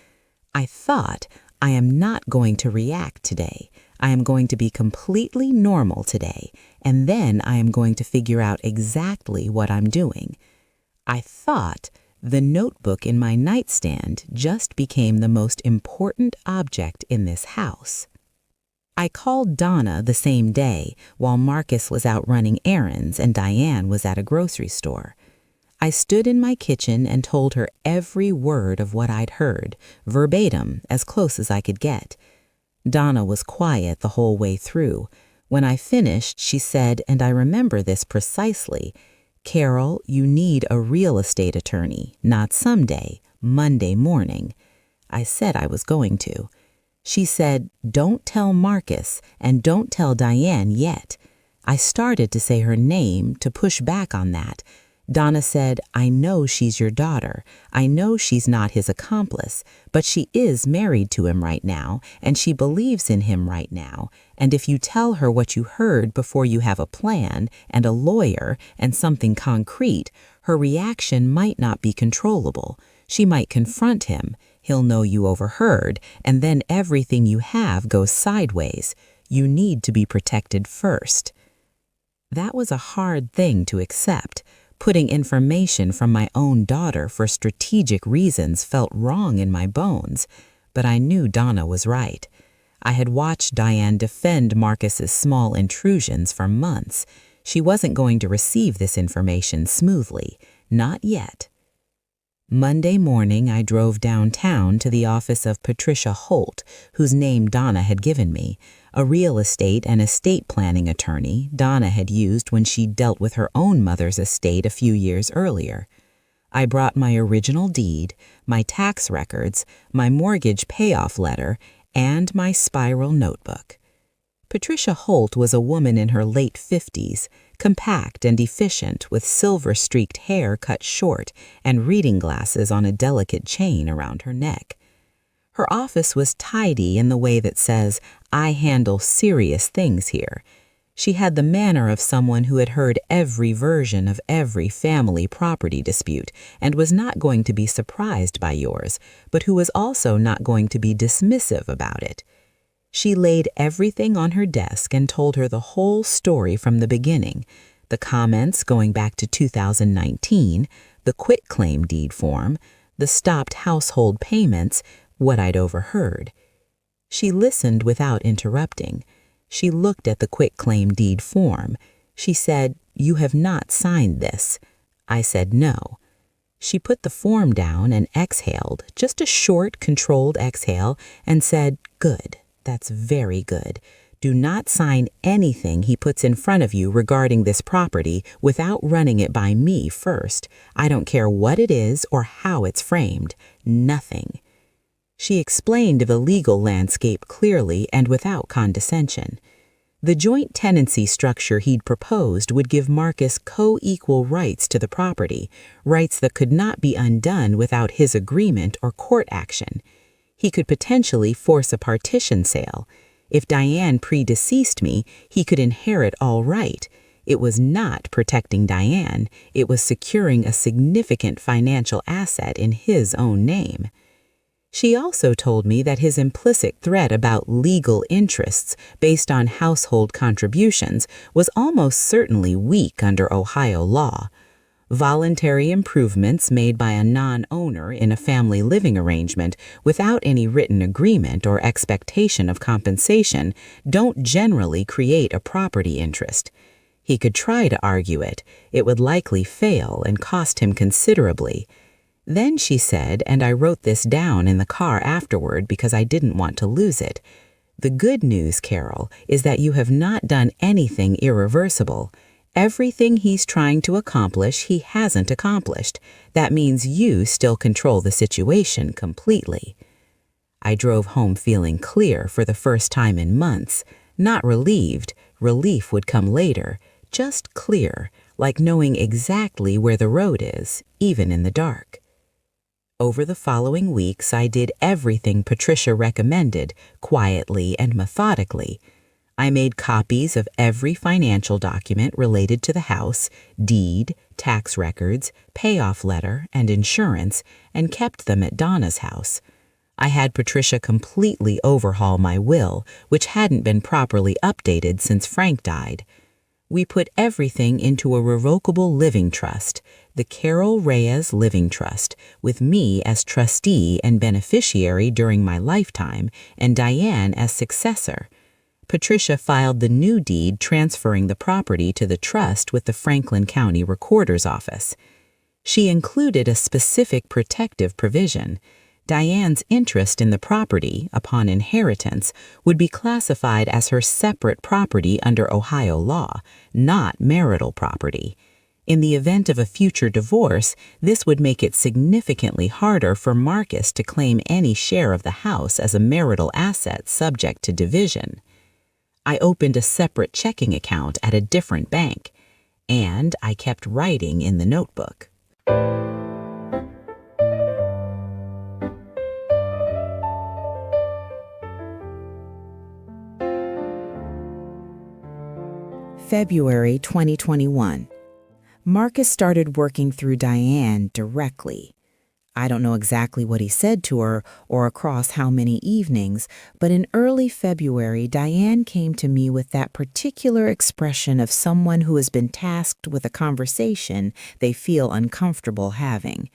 I thought, I am not going to react today. I am going to be completely normal today, and then I am going to figure out exactly what I'm doing. I thought the notebook in my nightstand just became the most important object in this house. I called Donna the same day while Marcus was out running errands and Diane was at a grocery store. I stood in my kitchen and told her every word of what I'd heard, verbatim, as close as I could get. Donna was quiet the whole way through. When I finished, she said, and I remember this precisely, "Carol, you need a real estate attorney, not someday, Monday morning." I said I was going to. She said, "Don't tell Marcus and don't tell Diane yet." I started to say her name to push back on that. Donna said, "I know she's your daughter. I know she's not his accomplice, but she is married to him right now, and she believes in him right now. And if you tell her what you heard before you have a plan and a lawyer and something concrete, her reaction might not be controllable. She might confront him. He'll know you overheard, and then everything you have goes sideways. You need to be protected first." That was a hard thing to accept. Putting information from my own daughter for strategic reasons felt wrong in my bones, but I knew Donna was right. I had watched Diane defend Marcus's small intrusions for months. She wasn't going to receive this information smoothly, not yet. Monday morning, I drove downtown to the office of Patricia Holt, whose name Donna had given me, a real estate and estate planning attorney Donna had used when she dealt with her own mother's estate a few years earlier. I brought my original deed, my tax records, my mortgage payoff letter, and my spiral notebook. Patricia Holt was a woman in her late 50s, compact and efficient, with silver-streaked hair cut short and reading glasses on a delicate chain around her neck. Her office was tidy in the way that says, "I handle serious things here." She had the manner of someone who had heard every version of every family property dispute and was not going to be surprised by yours, but who was also not going to be dismissive about it. She laid everything on her desk and told her the whole story from the beginning, the comments going back to 2019, the quitclaim deed form, the stopped household payments, what I'd overheard. She listened without interrupting. She looked at the quitclaim deed form. She said, "You have not signed this." I said no. She put the form down and exhaled, just a short, controlled exhale, and said, "Good. That's very good. Do not sign anything he puts in front of you regarding this property without running it by me first. I don't care what it is or how it's framed. Nothing." She explained the legal landscape clearly and without condescension. The joint tenancy structure he'd proposed would give Marcus co-equal rights to the property, rights that could not be undone without his agreement or court action. He could potentially force a partition sale. If Diane predeceased me, he could inherit all right. It was not protecting Diane, it was securing a significant financial asset in his own name. She also told me that his implicit threat about legal interests based on household contributions was almost certainly weak under Ohio law. Voluntary improvements made by a non-owner in a family living arrangement without any written agreement or expectation of compensation don't generally create a property interest. He could try to argue it. It would likely fail and cost him considerably. Then she said, and I wrote this down in the car afterward because I didn't want to lose it, "The good news, Carol, is that you have not done anything irreversible. Everything he's trying to accomplish, he hasn't accomplished. That means you still control the situation completely." I drove home feeling clear for the first time in months. Not relieved, relief would come later, just clear, like knowing exactly where the road is, even in the dark. Over the following weeks, I did everything Patricia recommended, quietly and methodically. I made copies of every financial document related to the house, deed, tax records, payoff letter, and insurance, and kept them at Donna's house. I had Patricia completely overhaul my will, which hadn't been properly updated since Frank died. We put everything into a revocable living trust, the Carol Reyes Living Trust, with me as trustee and beneficiary during my lifetime, and Diane as successor. Patricia filed the new deed transferring the property to the trust with the Franklin County Recorder's Office. She included a specific protective provision. Diane's interest in the property, upon inheritance, would be classified as her separate property under Ohio law, not marital property. In the event of a future divorce, this would make it significantly harder for Marcus to claim any share of the house as a marital asset subject to division. I opened a separate checking account at a different bank, and I kept writing in the notebook. February 2021. Marcus started working through Diane directly. I don't know exactly what he said to her or across how many evenings, but in early February, Diane came to me with that particular expression of someone who has been tasked with a conversation they feel uncomfortable having.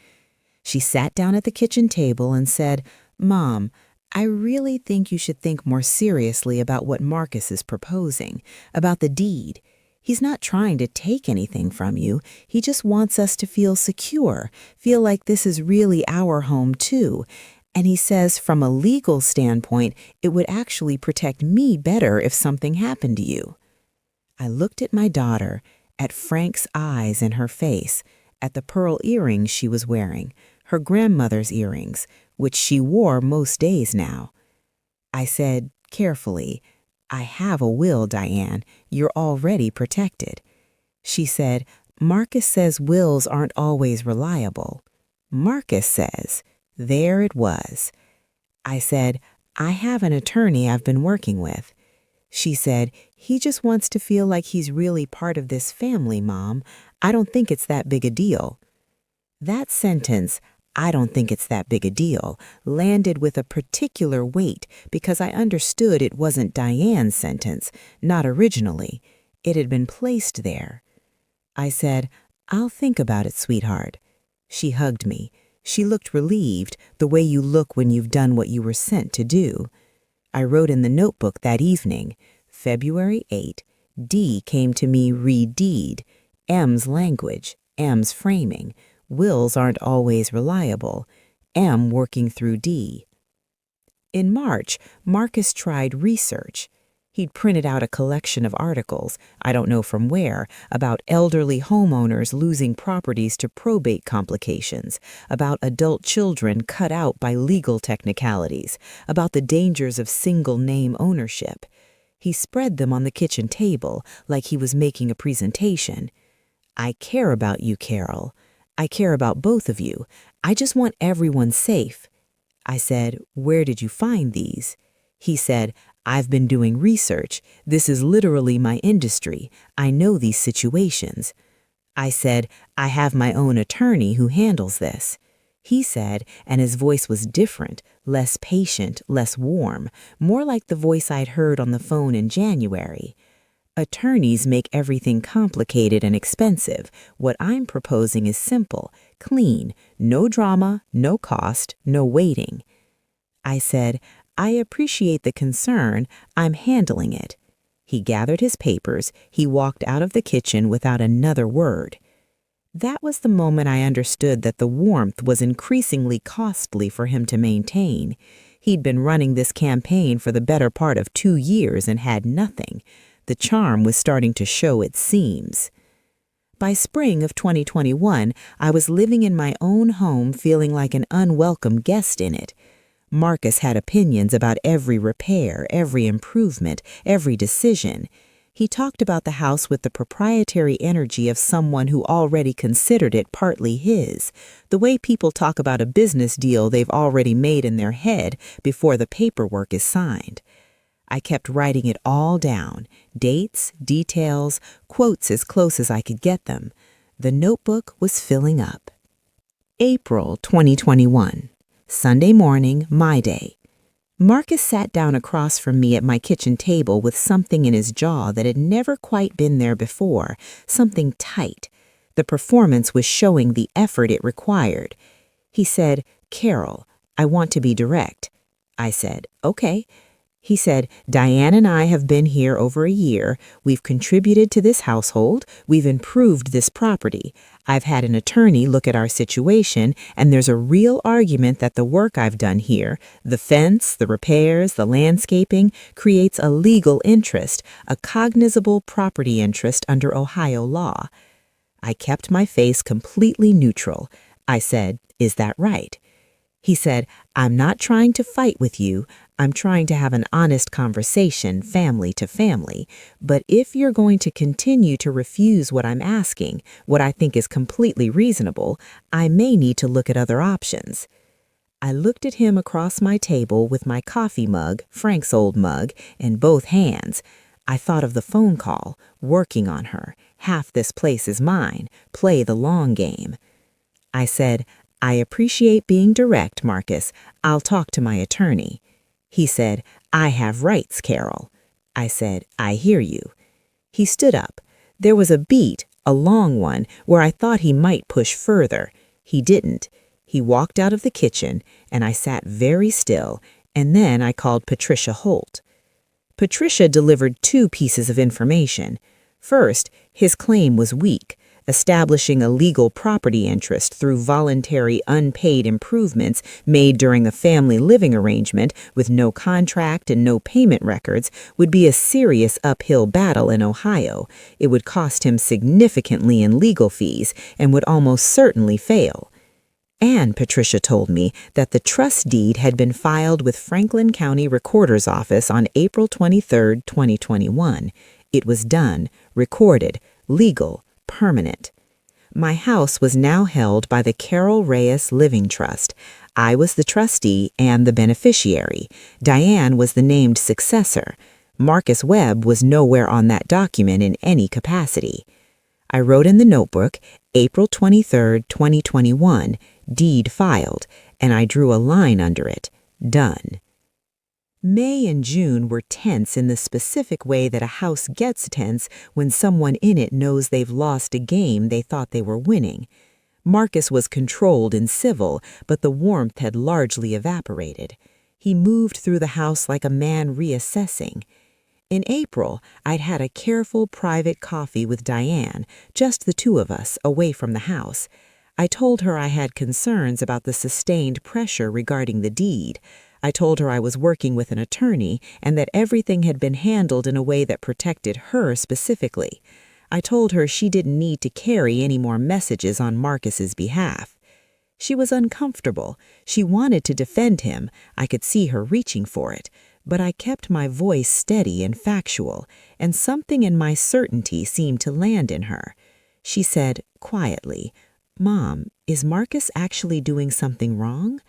She sat down at the kitchen table and said, "Mom, I really think you should think more seriously about what Marcus is proposing, about the deed. He's not trying to take anything from you. He just wants us to feel secure, feel like this is really our home too. And he says from a legal standpoint, it would actually protect me better if something happened to you." I looked at my daughter, at Frank's eyes in her face, at the pearl earrings she was wearing, her grandmother's earrings, which she wore most days now. I said, carefully, "I have a will, Diane. You're already protected." She said, "Marcus says wills aren't always reliable." Marcus says. There it was. I said, "I have an attorney I've been working with." She said, "He just wants to feel like he's really part of this family, Mom. I don't think it's that big a deal." That sentence, "I don't think it's that big a deal," landed with a particular weight because I understood it wasn't Diane's sentence, not originally. It had been placed there. I said, "I'll think about it, sweetheart." She hugged me. She looked relieved, the way you look when you've done what you were sent to do. I wrote in the notebook that evening, February 8, D came to me re-deed, M's language, M's framing. Wills aren't always reliable. M working through D. In March, Marcus tried research. He'd printed out a collection of articles, I don't know from where, about elderly homeowners losing properties to probate complications, about adult children cut out by legal technicalities, about the dangers of single-name ownership. He spread them on the kitchen table like he was making a presentation. "I care about you, Carol. I care about both of you. I just want everyone safe." I said, "Where did you find these?" He said, I've been doing research. This is literally my industry. I know these situations. I said, I have my own attorney who handles this. He said, and his voice was different, less patient, less warm, more like the voice I'd heard on the phone in January. Attorneys make everything complicated and expensive. What I'm proposing is simple, clean, no drama, no cost, no waiting. I said, I appreciate the concern. I'm handling it. He gathered his papers. He walked out of the kitchen without another word. That was the moment I understood that the warmth was increasingly costly for him to maintain. He'd been running this campaign for the better part of 2 years and had nothing. The charm was starting to show its seams. By spring of 2021, I was living in my own home feeling like an unwelcome guest in it. Marcus had opinions about every repair, every improvement, every decision. He talked about the house with the proprietary energy of someone who already considered it partly his, the way people talk about a business deal they've already made in their head before the paperwork is signed. I kept writing it all down, dates, details, quotes as close as I could get them. The notebook was filling up. April 2021. Sunday morning, my day. Marcus sat down across from me at my kitchen table with something in his jaw that had never quite been there before, something tight. The performance was showing the effort it required. He said, Carol, I want to be direct. I said, okay. He said, Diane and I have been here over a year. We've contributed to this household. We've improved this property. I've had an attorney look at our situation, and there's a real argument that the work I've done here, the fence, the repairs, the landscaping, creates a legal interest, a cognizable property interest under Ohio law. I kept my face completely neutral. I said, is that right? He said, I'm not trying to fight with you. I'm trying to have an honest conversation, family to family. But if you're going to continue to refuse what I'm asking, what I think is completely reasonable, I may need to look at other options. I looked at him across my table with my coffee mug, Frank's old mug, in both hands. I thought of the phone call, working on her. Half this place is mine. Play the long game. I said, I appreciate being direct, Marcus. I'll talk to my attorney. He said, I have rights, Carol. I said, I hear you. He stood up. There was a beat, a long one, where I thought he might push further. He didn't. He walked out of the kitchen, and I sat very still, and then I called Patricia Holt. Patricia delivered 2 pieces of information. First, his claim was weak. Establishing a legal property interest through voluntary unpaid improvements made during a family living arrangement with no contract and no payment records would be a serious uphill battle in Ohio. It would cost him significantly in legal fees and would almost certainly fail. And Patricia told me that the trust deed had been filed with Franklin County Recorder's Office on April 23, 2021. It was done, recorded, legal, permanent. My house was now held by the Carol Reyes Living Trust. I was the trustee and the beneficiary. Diane was the named successor. Marcus Webb was nowhere on that document in any capacity. I wrote in the notebook, April 23, 2021, deed filed, and I drew a line under it, done. May and June were tense in the specific way that a house gets tense when someone in it knows they've lost a game they thought they were winning. Marcus was controlled and civil, but the warmth had largely evaporated. He moved through the house like a man reassessing. In April, I'd had a careful private coffee with Diane, just the 2 of us, away from the house. I told her I had concerns about the sustained pressure regarding the deed. I told her I was working with an attorney and that everything had been handled in a way that protected her specifically. I told her she didn't need to carry any more messages on Marcus's behalf. She was uncomfortable. She wanted to defend him. I could see her reaching for it. But I kept my voice steady and factual, and something in my certainty seemed to land in her. She said, quietly, Mom, is Marcus actually doing something wrong?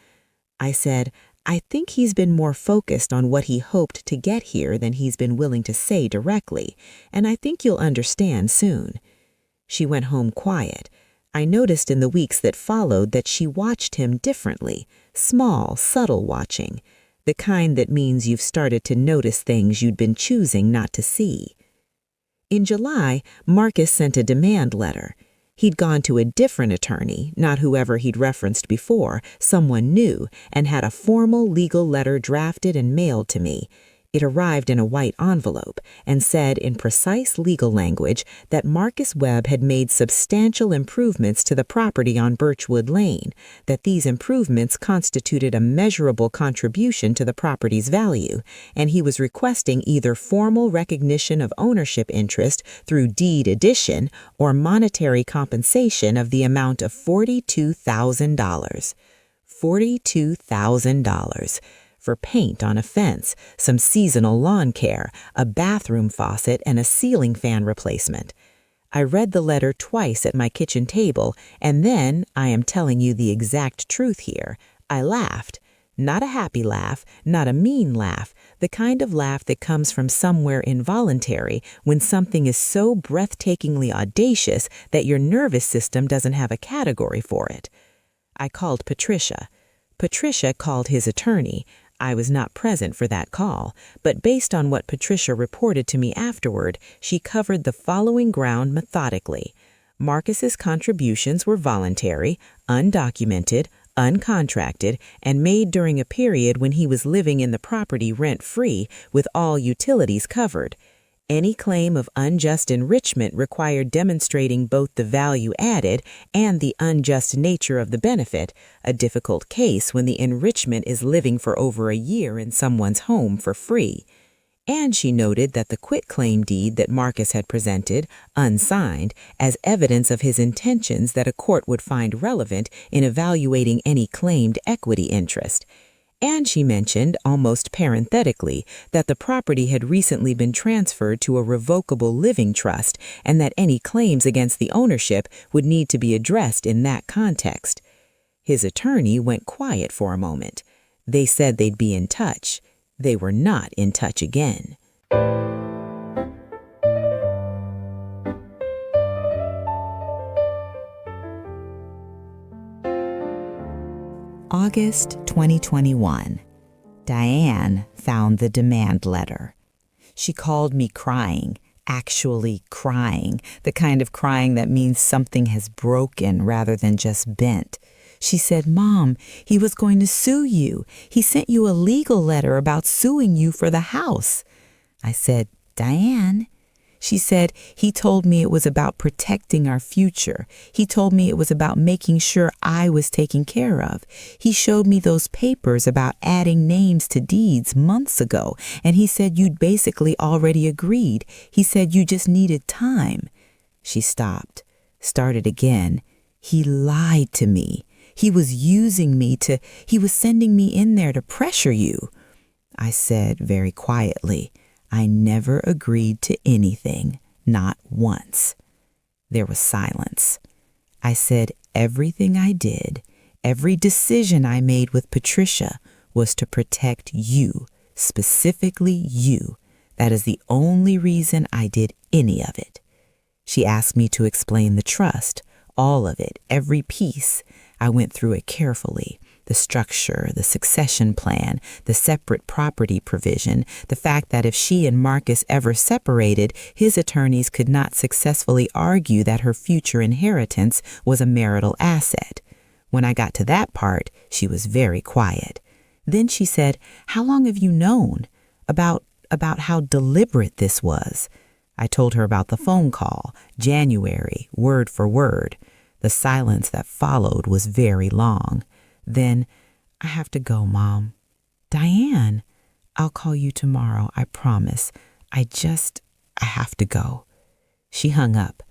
I said, I think he's been more focused on what he hoped to get here than he's been willing to say directly, and I think you'll understand soon." She went home quiet. I noticed in the weeks that followed that she watched him differently, small, subtle watching, the kind that means you've started to notice things you'd been choosing not to see. In July, Marcus sent a demand letter. He'd gone to a different attorney, not whoever he'd referenced before, someone new, and had a formal legal letter drafted and mailed to me. It arrived in a white envelope and said in precise legal language that Marcus Webb had made substantial improvements to the property on Birchwood Lane, that these improvements constituted a measurable contribution to the property's value, and he was requesting either formal recognition of ownership interest through deed addition or monetary compensation of the amount of $42,000. $42,000. For paint on a fence, some seasonal lawn care, a bathroom faucet, and a ceiling fan replacement. I read the letter twice at my kitchen table, and then, I am telling you the exact truth here, I laughed. Not a happy laugh, not a mean laugh, the kind of laugh that comes from somewhere involuntary when something is so breathtakingly audacious that your nervous system doesn't have a category for it. I called Patricia. Patricia called his attorney. I was not present for that call, but based on what Patricia reported to me afterward, she covered the following ground methodically. Marcus's contributions were voluntary, undocumented, uncontracted, and made during a period when he was living in the property rent-free with all utilities covered. Any claim of unjust enrichment required demonstrating both the value added and the unjust nature of the benefit, a difficult case when the enrichment is living for over a year in someone's home for free. And she noted that the quitclaim deed that Marcus had presented, unsigned, as evidence of his intentions that a court would find relevant in evaluating any claimed equity interest. And she mentioned, almost parenthetically, that the property had recently been transferred to a revocable living trust and that any claims against the ownership would need to be addressed in that context. His attorney went quiet for a moment. They said they'd be in touch. They were not in touch again. August 2021. Diane found the demand letter. She called me crying, actually crying, the kind of crying that means something has broken rather than just bent. She said, "Mom, he was going to sue you. He sent you a legal letter about suing you for the house." I said, "Diane?" She said, "He told me it was about protecting our future. He told me it was about making sure I was taken care of. He showed me those papers about adding names to deeds months ago, and he said you'd basically already agreed. He said you just needed time." She stopped, started again. "He lied to me. He was using me he was sending me in there to pressure you." I said very quietly, "I never agreed to anything, not once." There was silence. I said, "Everything I did, every decision I made with Patricia was to protect you, specifically you. That is the only reason I did any of it." She asked me to explain the trust, all of it, every piece. I went through it carefully. The structure, the succession plan, the separate property provision, the fact that if she and Marcus ever separated, his attorneys could not successfully argue that her future inheritance was a marital asset. When I got to that part, she was very quiet. Then she said, "How long have you known about how deliberate this was?" I told her about the phone call, January, word for word. The silence that followed was very long. Then, "I have to go, Mom." "Diane, I'll call you tomorrow, I promise. I have to go." She hung up.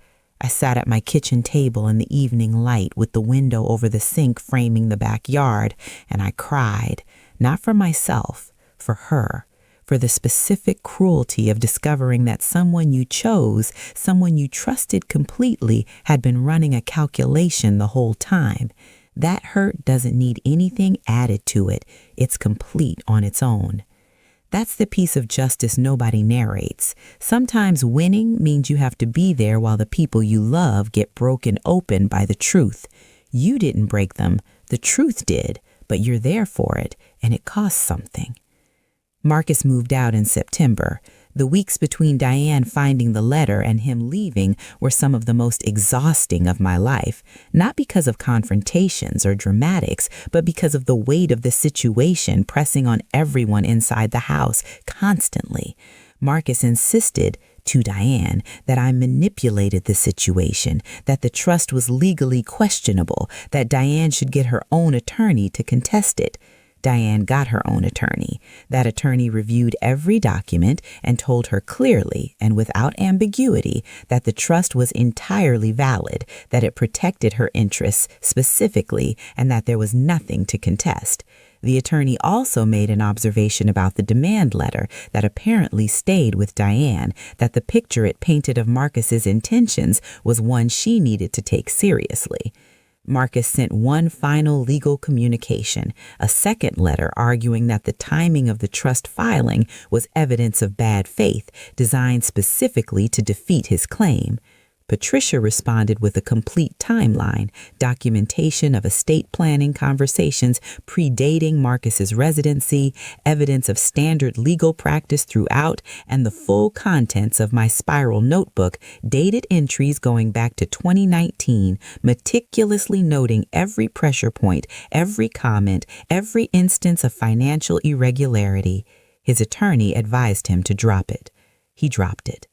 I sat at my kitchen table in the evening light with the window over the sink framing the backyard, and I cried, not for myself, for her, for the specific cruelty of discovering that someone you chose, someone you trusted completely, had been running a calculation the whole time. That hurt doesn't need anything added to it. It's complete on its own. That's the piece of justice nobody narrates. Sometimes winning means you have to be there while the people you love get broken open by the truth. You didn't break them, the truth did, but you're there for it, and it costs something. Marcus moved out in September. The weeks between Diane finding the letter and him leaving were some of the most exhausting of my life, not because of confrontations or dramatics, but because of the weight of the situation pressing on everyone inside the house constantly. Marcus insisted to Diane that I manipulated the situation, that the trust was legally questionable, that Diane should get her own attorney to contest it. Diane got her own attorney. That attorney reviewed every document and told her clearly and without ambiguity that the trust was entirely valid, that it protected her interests specifically, and that there was nothing to contest. The attorney also made an observation about the demand letter that apparently stayed with Diane, that the picture it painted of Marcus's intentions was one she needed to take seriously. Marcus sent one final legal communication, a second letter arguing that the timing of the trust filing was evidence of bad faith, designed specifically to defeat his claim. Patricia responded with a complete timeline, documentation of estate planning conversations predating Marcus's residency, evidence of standard legal practice throughout, and the full contents of my spiral notebook, dated entries going back to 2019, meticulously noting every pressure point, every comment, every instance of financial irregularity. His attorney advised him to drop it. He dropped it.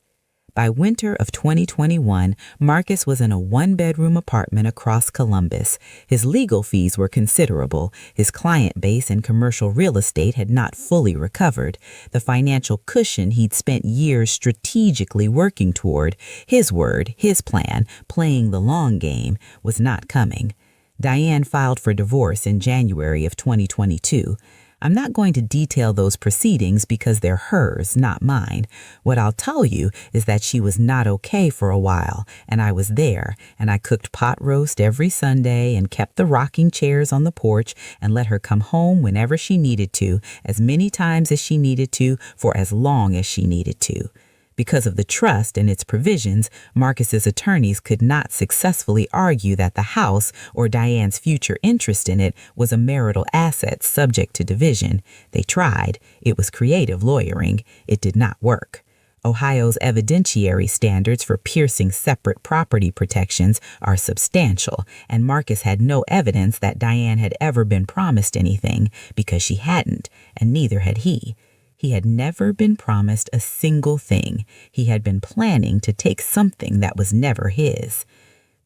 By winter of 2021, Marcus was in a one-bedroom apartment across Columbus. His legal fees were considerable. His client base in commercial real estate had not fully recovered. The financial cushion he'd spent years strategically working toward, his word, his plan, playing the long game, was not coming. Diane filed for divorce in January of 2022. I'm not going to detail those proceedings because they're hers, not mine. What I'll tell you is that she was not okay for a while, and I was there, and I cooked pot roast every Sunday and kept the rocking chairs on the porch and let her come home whenever she needed to, as many times as she needed to, for as long as she needed to. Because of the trust and its provisions, Marcus's attorneys could not successfully argue that the house or Diane's future interest in it was a marital asset subject to division. They tried. It was creative lawyering. It did not work. Ohio's evidentiary standards for piercing separate property protections are substantial, and Marcus had no evidence that Diane had ever been promised anything because she hadn't, and neither had he. He had never been promised a single thing. He had been planning to take something that was never his.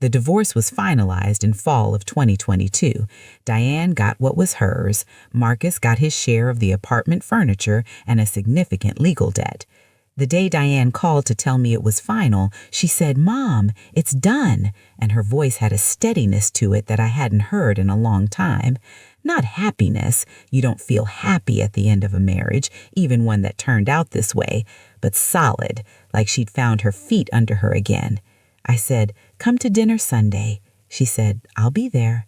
The divorce was finalized in fall of 2022. Diane got what was hers. Marcus got his share of the apartment furniture and a significant legal debt. The day Diane called to tell me it was final, she said, "Mom, it's done," and her voice had a steadiness to it that I hadn't heard in a long time. Not happiness. You don't feel happy at the end of a marriage, even one that turned out this way, but solid, like she'd found her feet under her again. I said, "Come to dinner Sunday." She said, "I'll be there."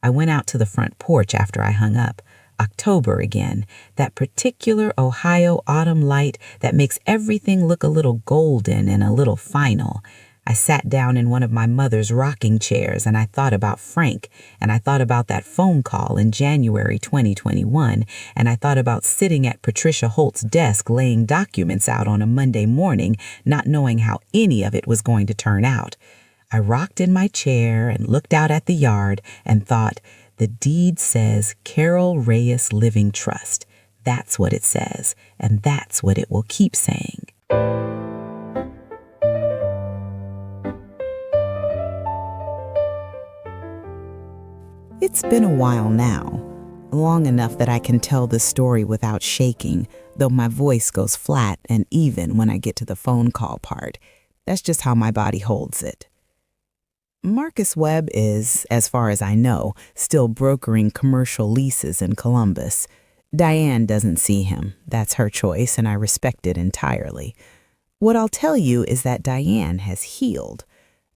I went out to the front porch after I hung up. October again, that particular Ohio autumn light that makes everything look a little golden and a little final. I sat down in one of my mother's rocking chairs and I thought about Frank, and I thought about that phone call in January 2021, and I thought about sitting at Patricia Holt's desk laying documents out on a Monday morning, not knowing how any of it was going to turn out. I rocked in my chair and looked out at the yard and thought, the deed says Carol Reyes Living Trust. That's what it says, and that's what it will keep saying. It's been a while now, long enough that I can tell this story without shaking, though my voice goes flat and even when I get to the phone call part. That's just how my body holds it. Marcus Webb is, as far as I know, still brokering commercial leases in Columbus. Diane doesn't see him. That's her choice, and I respect it entirely. What I'll tell you is that Diane has healed.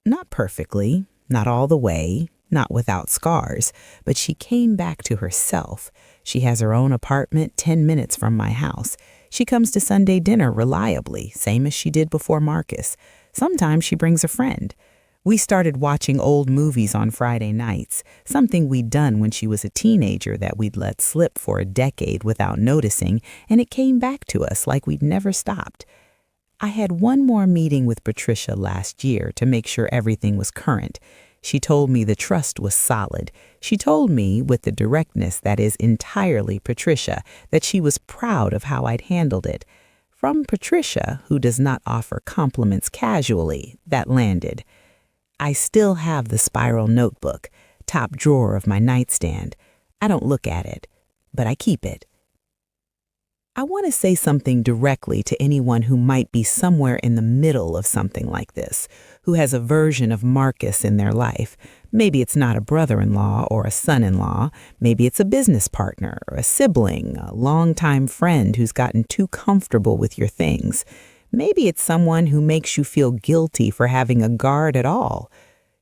Not perfectly, not all the way, not without scars, but she came back to herself. She has her own apartment 10 minutes from my house. She comes to Sunday dinner reliably, same as she did before Marcus. Sometimes she brings a friend. We started watching old movies on Friday nights, something we'd done when she was a teenager that we'd let slip for a decade without noticing, and it came back to us like we'd never stopped. I had one more meeting with Patricia last year to make sure everything was current. She told me the trust was solid. She told me, with the directness that is entirely Patricia, that she was proud of how I'd handled it. From Patricia, who does not offer compliments casually, that landed. I still have the spiral notebook, top drawer of my nightstand. I don't look at it, but I keep it. I want to say something directly to anyone who might be somewhere in the middle of something like this, who has a version of Marcus in their life. Maybe it's not a brother-in-law or a son-in-law. Maybe it's a business partner, or a sibling, a longtime friend who's gotten too comfortable with your things. Maybe it's someone who makes you feel guilty for having a guard at all.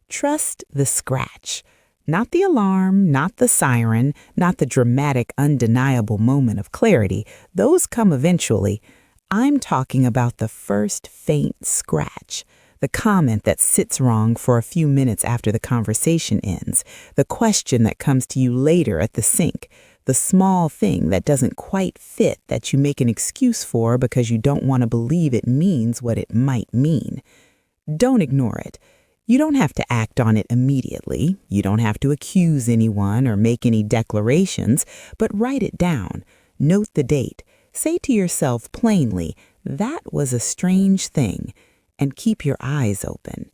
Trust the scratch. Not the alarm, not the siren, not the dramatic, undeniable moment of clarity. Those come eventually. I'm talking about the first faint scratch, the comment that sits wrong for a few minutes after the conversation ends, the question that comes to you later at the sink, the small thing that doesn't quite fit that you make an excuse for because you don't want to believe it means what it might mean. Don't ignore it. You don't have to act on it immediately. You don't have to accuse anyone or make any declarations, but write it down. Note the date. Say to yourself plainly, that was a strange thing, and keep your eyes open.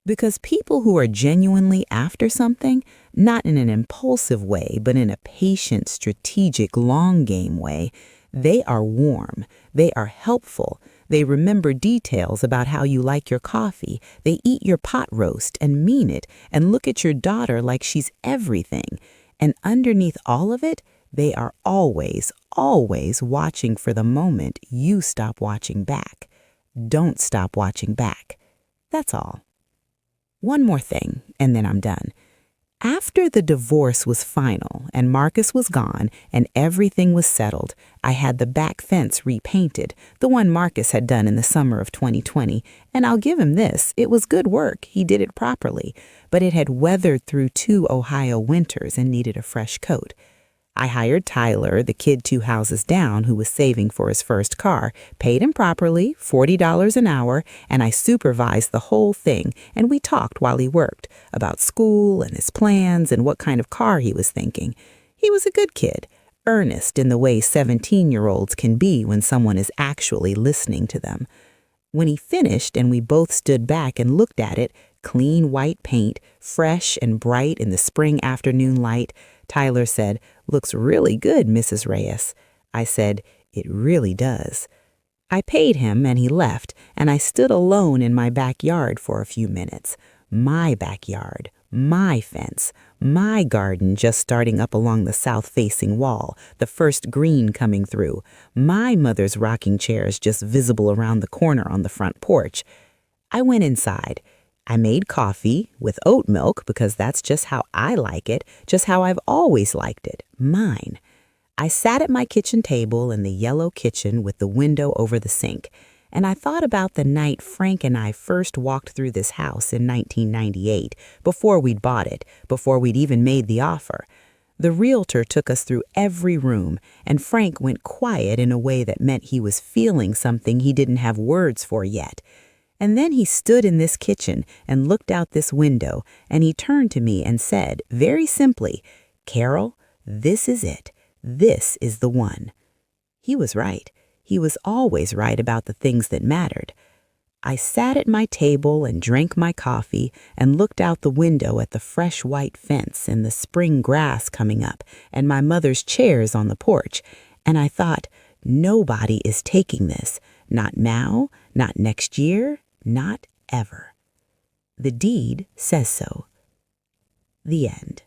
Because people who are genuinely after something, not in an impulsive way, but in a patient, strategic, long game way, they are warm, they are helpful, they remember details about how you like your coffee, they eat your pot roast and mean it, and look at your daughter like she's everything. And underneath all of it, they are always, always watching for the moment you stop watching back. Don't stop watching back. That's all. One more thing, and then I'm done. After the divorce was final and Marcus was gone and everything was settled, I had the back fence repainted, the one Marcus had done in the summer of 2020, and I'll give him this, it was good work, he did it properly, but it had weathered through 2 Ohio winters and needed a fresh coat. I hired Tyler, the kid 2 houses down who was saving for his first car, paid him properly, $40 an hour, and I supervised the whole thing, and we talked while he worked about school and his plans and what kind of car he was thinking. He was a good kid, earnest in the way 17-year-olds can be when someone is actually listening to them. When he finished and we both stood back and looked at it, clean white paint, fresh and bright in the spring afternoon light, Tyler said, "Looks really good, Mrs. Reyes." I said, "It really does." I paid him and he left, and I stood alone in my backyard for a few minutes. My backyard, my fence, my garden just starting up along the south-facing wall, the first green coming through, my mother's rocking chairs just visible around the corner on the front porch. I went inside. I made coffee with oat milk because that's just how I like it, just how I've always liked it, mine. I sat at my kitchen table in the yellow kitchen with the window over the sink, and I thought about the night Frank and I first walked through this house in 1998, before we'd bought it, before we'd even made the offer. The realtor took us through every room, and Frank went quiet in a way that meant he was feeling something he didn't have words for yet. And then he stood in this kitchen and looked out this window, and he turned to me and said, very simply, "Carol, this is it. This is the one." He was right. He was always right about the things that mattered. I sat at my table and drank my coffee and looked out the window at the fresh white fence and the spring grass coming up and my mother's chairs on the porch, and I thought, nobody is taking this. Not now, not next year, not ever. The deed says so. The end.